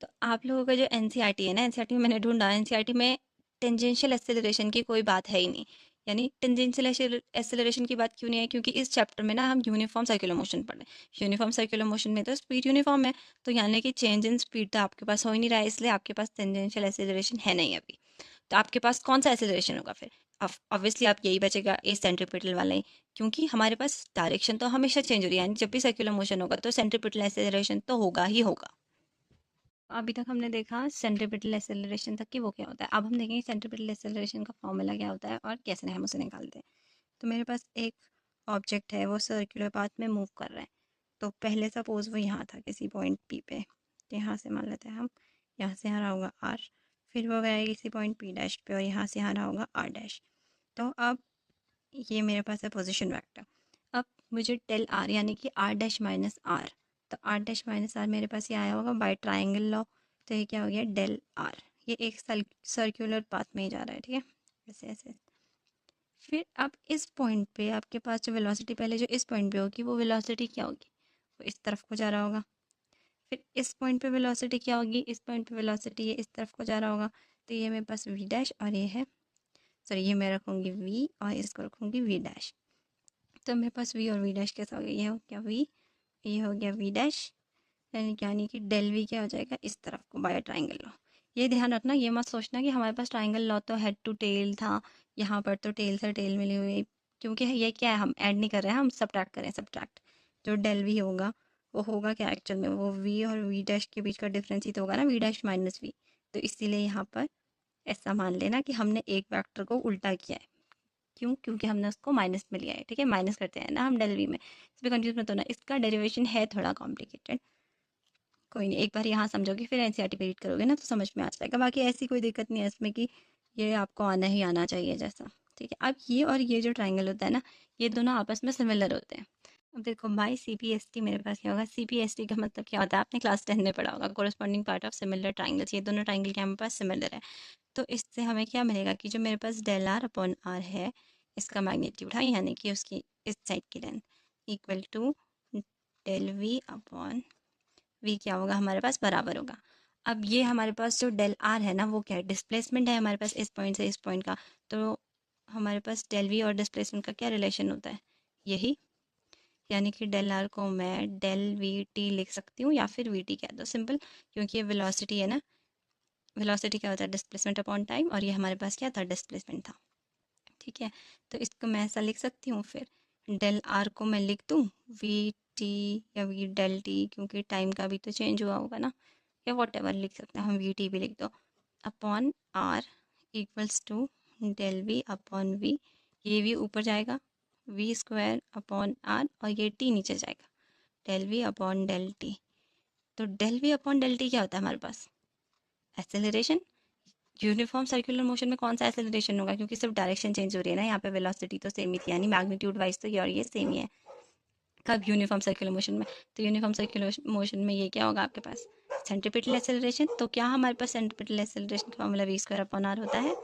Speaker 1: तो आप लोगों का जो एनसीईआरटी है ना, एनसीईआरटी में मैंने ढूंढा, एनसीईआरटी में टेंजेंशियल एक्सेलरेशन की कोई बात है ही नहीं। यानी टेंजेंशियल एक्सेलरेशन की बात क्यों नहीं है, क्योंकि इस चैप्टर में ना हम यूनिफॉर्म सर्कुलर मोशन पढ़ रहे हैं। यूनिफॉर्म सर्कुलर मोशन में तो स्पीड यूनिफॉर्म है, तो यानी कि चेंज इन स्पीड तो आपके पास हो ही नहीं रहा है, इसलिए आपके पास टेंजेंशियल एक्सेलरेशन है नहीं अभी। तो आपके पास कौन सा एक्सेलरेशन होगा फिर, ऑब्वियसली आप यही बचेगा ए सेंट्रीपिटल वाला ही, क्योंकि हमारे पास डायरेक्शन तो हमेशा चेंज हो रही है, यानी जब भी सर्कुलर मोशन होगा तो सेंट्रीपिटल एक्सेलरेशन तो होगा ही होगा। अभी तक हमने देखा सेंट्रीपिटल एक्सेलरेशन तक कि वो क्या होता है। अब हम देखेंगे सेंट्रीपिटल एक्सेलरेशन का फॉर्मूला क्या होता है और कैसे हम उसे निकालते हैं। तो मेरे पास एक ऑब्जेक्ट है, वो सर्कुलर पाथ में मूव कर रहा है। तो पहले सपोज वो यहाँ था किसी पॉइंट पी पे, तो यहाँ से मान लेते हैं हम, यहाँ से यहाँ रहा होगा आर, फिर वो गया किसी पॉइंट पी डैश पे और यहाँ से यहाँ रहा होगा आर डैश। तो अब ये मेरे पास है पोजीशन वेक्टर। अब मुझे टेल आर यानी कि आर डैश माइनस आर, तो आर डैश माइनस आर मेरे पास ये आया होगा बाय ट्राइंगल लॉ। तो ये क्या हो गया, डेल आर। ये एक सर्कुलर पाथ में ही जा रहा है, ठीक है, ऐसे ऐसे। फिर अब इस पॉइंट पे आपके पास जो वेलोसिटी पहले जो इस पॉइंट पे होगी वो वेलोसिटी क्या होगी, वो इस तरफ को जा रहा होगा। फिर इस पॉइंट पे वेलोसिटी क्या होगी, इस पॉइंट पे वेलोसिटी ये इस तरफ को जा रहा होगा। तो ये मेरे पास वी डैश और ये है, सॉरी ये मैं रखूँगी वी और इसको रखूँगी वी डैश। तो मेरे पास वी और वी डैश कैसा हो गया, ये हो गया वी, ये हो गया वी डैश, यानी कि डेल वी क्या हो जाएगा, इस तरफ को बाय ट्राइंगल लॉ। ये ध्यान रखना, ये मत सोचना कि हमारे पास ट्राइंगल लॉ तो हेड टू टेल था, यहाँ पर तो टेल से टेल मिली हुई, क्योंकि ये क्या है, हम ऐड नहीं कर रहे हैं, हम सब्ट्रैक्ट करें, सब्ट्रैक्ट। जो डेल वी होगा वो होगा क्या एक्चुअल में, वो वी और वी डैश के बीच का डिफरेंस ही तो होगा ना, वी डैश माइनस वी। तो इसीलिए यहाँ पर ऐसा मान लेना कि हमने एक वेक्टर को उल्टा किया है। क्यों, क्योंकि हमने उसको माइनस में लिया है, ठीक है, माइनस करते हैं ना हम डेल वी में। इसमें कंफ्यूज मत होना, इसका डेरिवेशन है थोड़ा कॉम्प्लिकेटेड, कोई नहीं, एक बार यहाँ समझोगे फिर एनसीईआरटी पे रीड करोगे ना तो समझ में आ जाएगा। बाकी ऐसी कोई दिक्कत नहीं है इसमें कि ये आपको आना ही आना चाहिए जैसा, ठीक है। अब ये और ये जो ट्राइंगल होता है ना, ये दोनों आपस में सिमिलर होते हैं। अब देखो बाई CPST मेरे पास क्या होगा, CPST का मतलब क्या होता है, आपने क्लास 10 में पढ़ा होगा, corresponding part of similar triangles. ये दोनों ट्राइंगल क्या हमारे पास सिमिलर है, तो इससे हमें क्या मिलेगा कि जो मेरे पास डेल आर अपॉन आर है, इसका मैग्नीट्यूड है, यानी कि उसकी इस साइड की length equal to del V upon V क्या होगा हमारे पास बराबर होगा। अब ये हमारे पास जो डेल आर है ना वो क्या है, डिस्प्लेसमेंट है हमारे पास इस पॉइंट से इस पॉइंट का। तो हमारे पास डेल वी और डिस्प्लेसमेंट का क्या रिलेशन होता है, यही, यानी कि डेल आर को मैं डेल वी टी लिख सकती हूँ या फिर वी टी कह दो, सिंपल, क्योंकि ये वेलोसिटी है ना। वेलोसिटी क्या होता है, डिस्प्लेसमेंट अपॉन टाइम, और ये हमारे पास क्या था, डिस्प्लेसमेंट था। ठीक है, तो इसको मैं ऐसा लिख सकती हूँ, फिर डेल आर को मैं लिख दूँ वी टी या वी डेल टी, क्योंकि टाइम का भी तो चेंज हुआ होगा ना, या वॉट एवर लिख सकते हैं हम, वी टी भी लिख दो, upon R equals to del V upon V, ये भी ऊपर जाएगा, वी स्क्वायर अपॉन आर, और ये टी नीचे जाएगा, del V upon del T. तो del V upon del T क्या होता है हमारे पास, एक्सेलरेशन। यूनिफॉर्म सर्कुलर मोशन में कौन सा एक्सेलरेशन होगा, क्योंकि सिर्फ डायरेक्शन चेंज हो रही है ना, यहाँ पे वेलोसिटी तो सेम ही थी, यानी मैग्नीट्यूड वाइज तो ये और ये सेम ही है। कब, यूनिफॉर्म सर्कुलर मोशन में। तो यूनिफॉर्म सर्कुलर मोशन में ये क्या होगा आपके पास, सेंट्रीपिटल एक्सेलरेशन। तो क्या हमारे पास सेंट्रीपिटल एक्सेलरेशन का formula V square upon R होता है,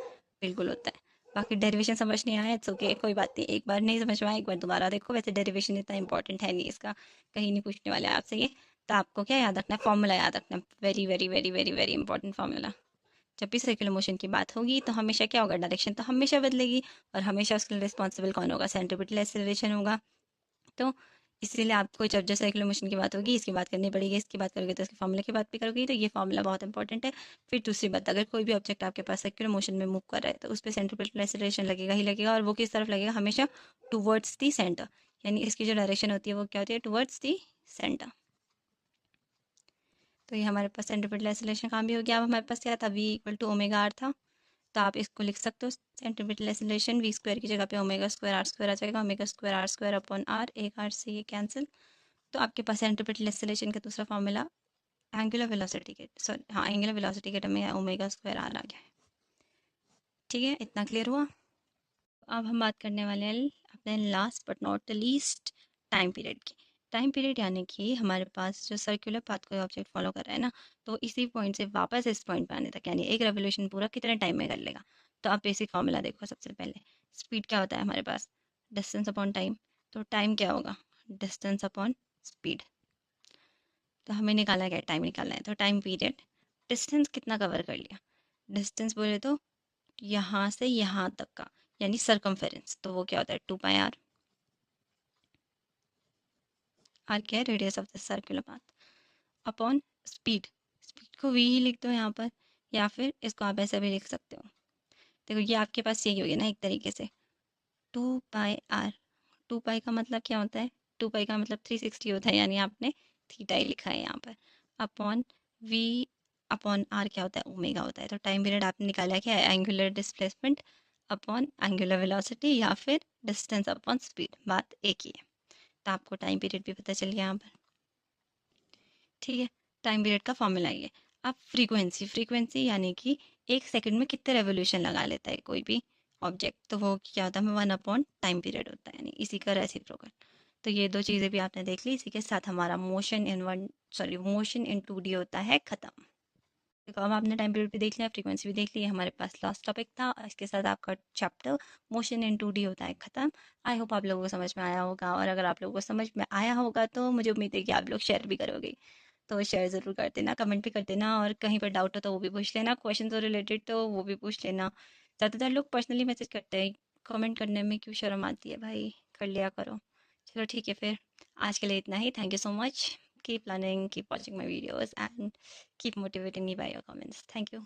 Speaker 1: बिल्कुल होता है। बाकी डेरिवेशन समझ नहीं आया, इट्स ओके, कोई बात नहीं, एक बार नहीं समझ में आया एक बार दोबारा देखो, वैसे डेरिवेशन इतना इंपॉर्टेंट है नहीं, इसका कहीं नहीं पूछने वाले आपसे ये। तो आपको क्या याद रखना है, फॉर्मूला याद रखना है, very very very very very important formula. जब भी सर्कुलर मोशन की बात होगी तो हमेशा क्या होगा, डायरेक्शन तो हमेशा बदलेगी, और हमेशा उसके लिए रिस्पॉन्सिबल कौन होगा, सेंट्रीपिटल एक्सेलरेशन होगा। तो इसीलिए आपको जब जब सर्कुलर मोशन की बात होगी इसकी बात करनी पड़ेगी, इसकी बात करोगे तो इसके फॉर्मूले की बात भी करोगी, तो ये फॉर्मूला बहुत इंपॉर्टेंट है। फिर दूसरी बात, अगर कोई भी ऑब्जेक्ट आपके पास सर्कुलर मोशन में मूव कर रहा है तो उस पर सेंट्रीपिटल एक्सेलरेशन लगेगा ही लगेगा, और वो किस तरफ लगेगा, हमेशा टूवर्ड्स दी सेंटर, यानी इसकी जो डायरेक्शन होती है वो क्या होती है, टूवर्ड्स दी सेंटर। तो ये हमारे पास सेंट्रीपिटल एक्सेलरेशन काम भी हो गया। अब हमारे पास क्या था, V equal to omega R था, तो आप इसको लिख सकते हो सेंट्रीपिटल एक्सेलरेशन वी स्क्वायर की जगह पे ओमेगा स्क्वायर आर स्क्वायर आ जाएगा, omega square R square upon R, एक आर से ये कैंसिल। तो आपके पास सेंट्रीपिटल एक्सेलरेशन का दूसरा फॉर्मूला एंगुलर वेलोसिटी के, सॉरी हाँ, एंगुलर वेलोसिटी के टर्म में ओमेगा स्क्वायर आर आ गया है। ठीक है, इतना क्लियर हुआ। अब हम बात करने वाले हैं अपने last but not the least, time period की। टाइम पीरियड यानी कि हमारे पास जो सर्कुलर पाथ कोई ऑब्जेक्ट फॉलो कर रहा है ना, तो इसी पॉइंट से वापस इस पॉइंट पे आने तक, यानी एक रेवोल्यूशन पूरा कितने टाइम में कर लेगा। तो आप बेसिक फॉर्मूला देखो, सबसे पहले स्पीड क्या होता है हमारे पास, डिस्टेंस अपॉन टाइम। तो टाइम क्या होगा, डिस्टेंस अपॉन स्पीड। तो हमें निकालना क्या है, टाइम निकालना है, तो टाइम पीरियड, डिस्टेंस कितना कवर कर लिया, डिस्टेंस बोले तो यहाँ से यहाँ तक का, यानी सरकमफेरेंस, तो वो क्या होता है 2 पाई आर। आर क्या है, radius of the circular path, upon speed. Speed को वी ही लिख दो यहाँ पर, या फिर इसको आप ऐसे भी लिख सकते हो। देखो ये आपके पास यही होगी ना एक तरीके से, 2 पाई आर। 2 पाई का मतलब क्या होता है, 2 पाई का मतलब 360 होता है, यानी आपने थीटा ही लिखा है यहाँ पर, अपॉन वी अपॉन आर क्या होता है, ओमेगा होता है। तो टाइम पीरियड आपने निकाला क्या है, angular displacement upon angular velocity, या फिर डिस्टेंस अपॉन स्पीड, बात एक ही है। तो आपको टाइम पीरियड भी पता चल गया यहाँ पर। ठीक है, टाइम पीरियड का फॉर्मूला ये। अब फ्रीक्वेंसी, फ्रीक्वेंसी यानी कि एक सेकंड में कितने रेवोल्यूशन लगा लेता है कोई भी ऑब्जेक्ट, तो वो क्या होता है, 1 अपॉन टाइम पीरियड होता है, यानी इसी का रेसिप्रोकल। तो ये दो चीज़ें भी आपने देख ली, इसी के साथ हमारा मोशन इन 2D होता है ख़त्म। देखो अब आपने टाइम पीरियड भी देख लिया, फ्रीक्वेंसी भी देख ली, हमारे पास लास्ट टॉपिक था, इसके साथ आपका चैप्टर मोशन इन 2D होता है ख़त्म। आई होप आप लोगों को समझ में आया होगा, और अगर आप लोगों को समझ में आया होगा तो मुझे उम्मीद है कि आप लोग शेयर भी करोगे। तो शेयर ज़रूर कर देना, कमेंट भी कर देना, और कहीं पर डाउट हो तो वो भी पूछ लेना, क्वेश्चन से रिलेटेड तो वो भी पूछ लेना। ज़्यादातर लोग पर्सनली मैसेज करते हैं, कमेंट करने में क्यों शर्म आती है भाई, कर लिया करो। चलो ठीक है फिर, आज के लिए इतना ही। Thank you so much, keep learning, keep watching my videos, and keep motivating me by your comments. Thank you.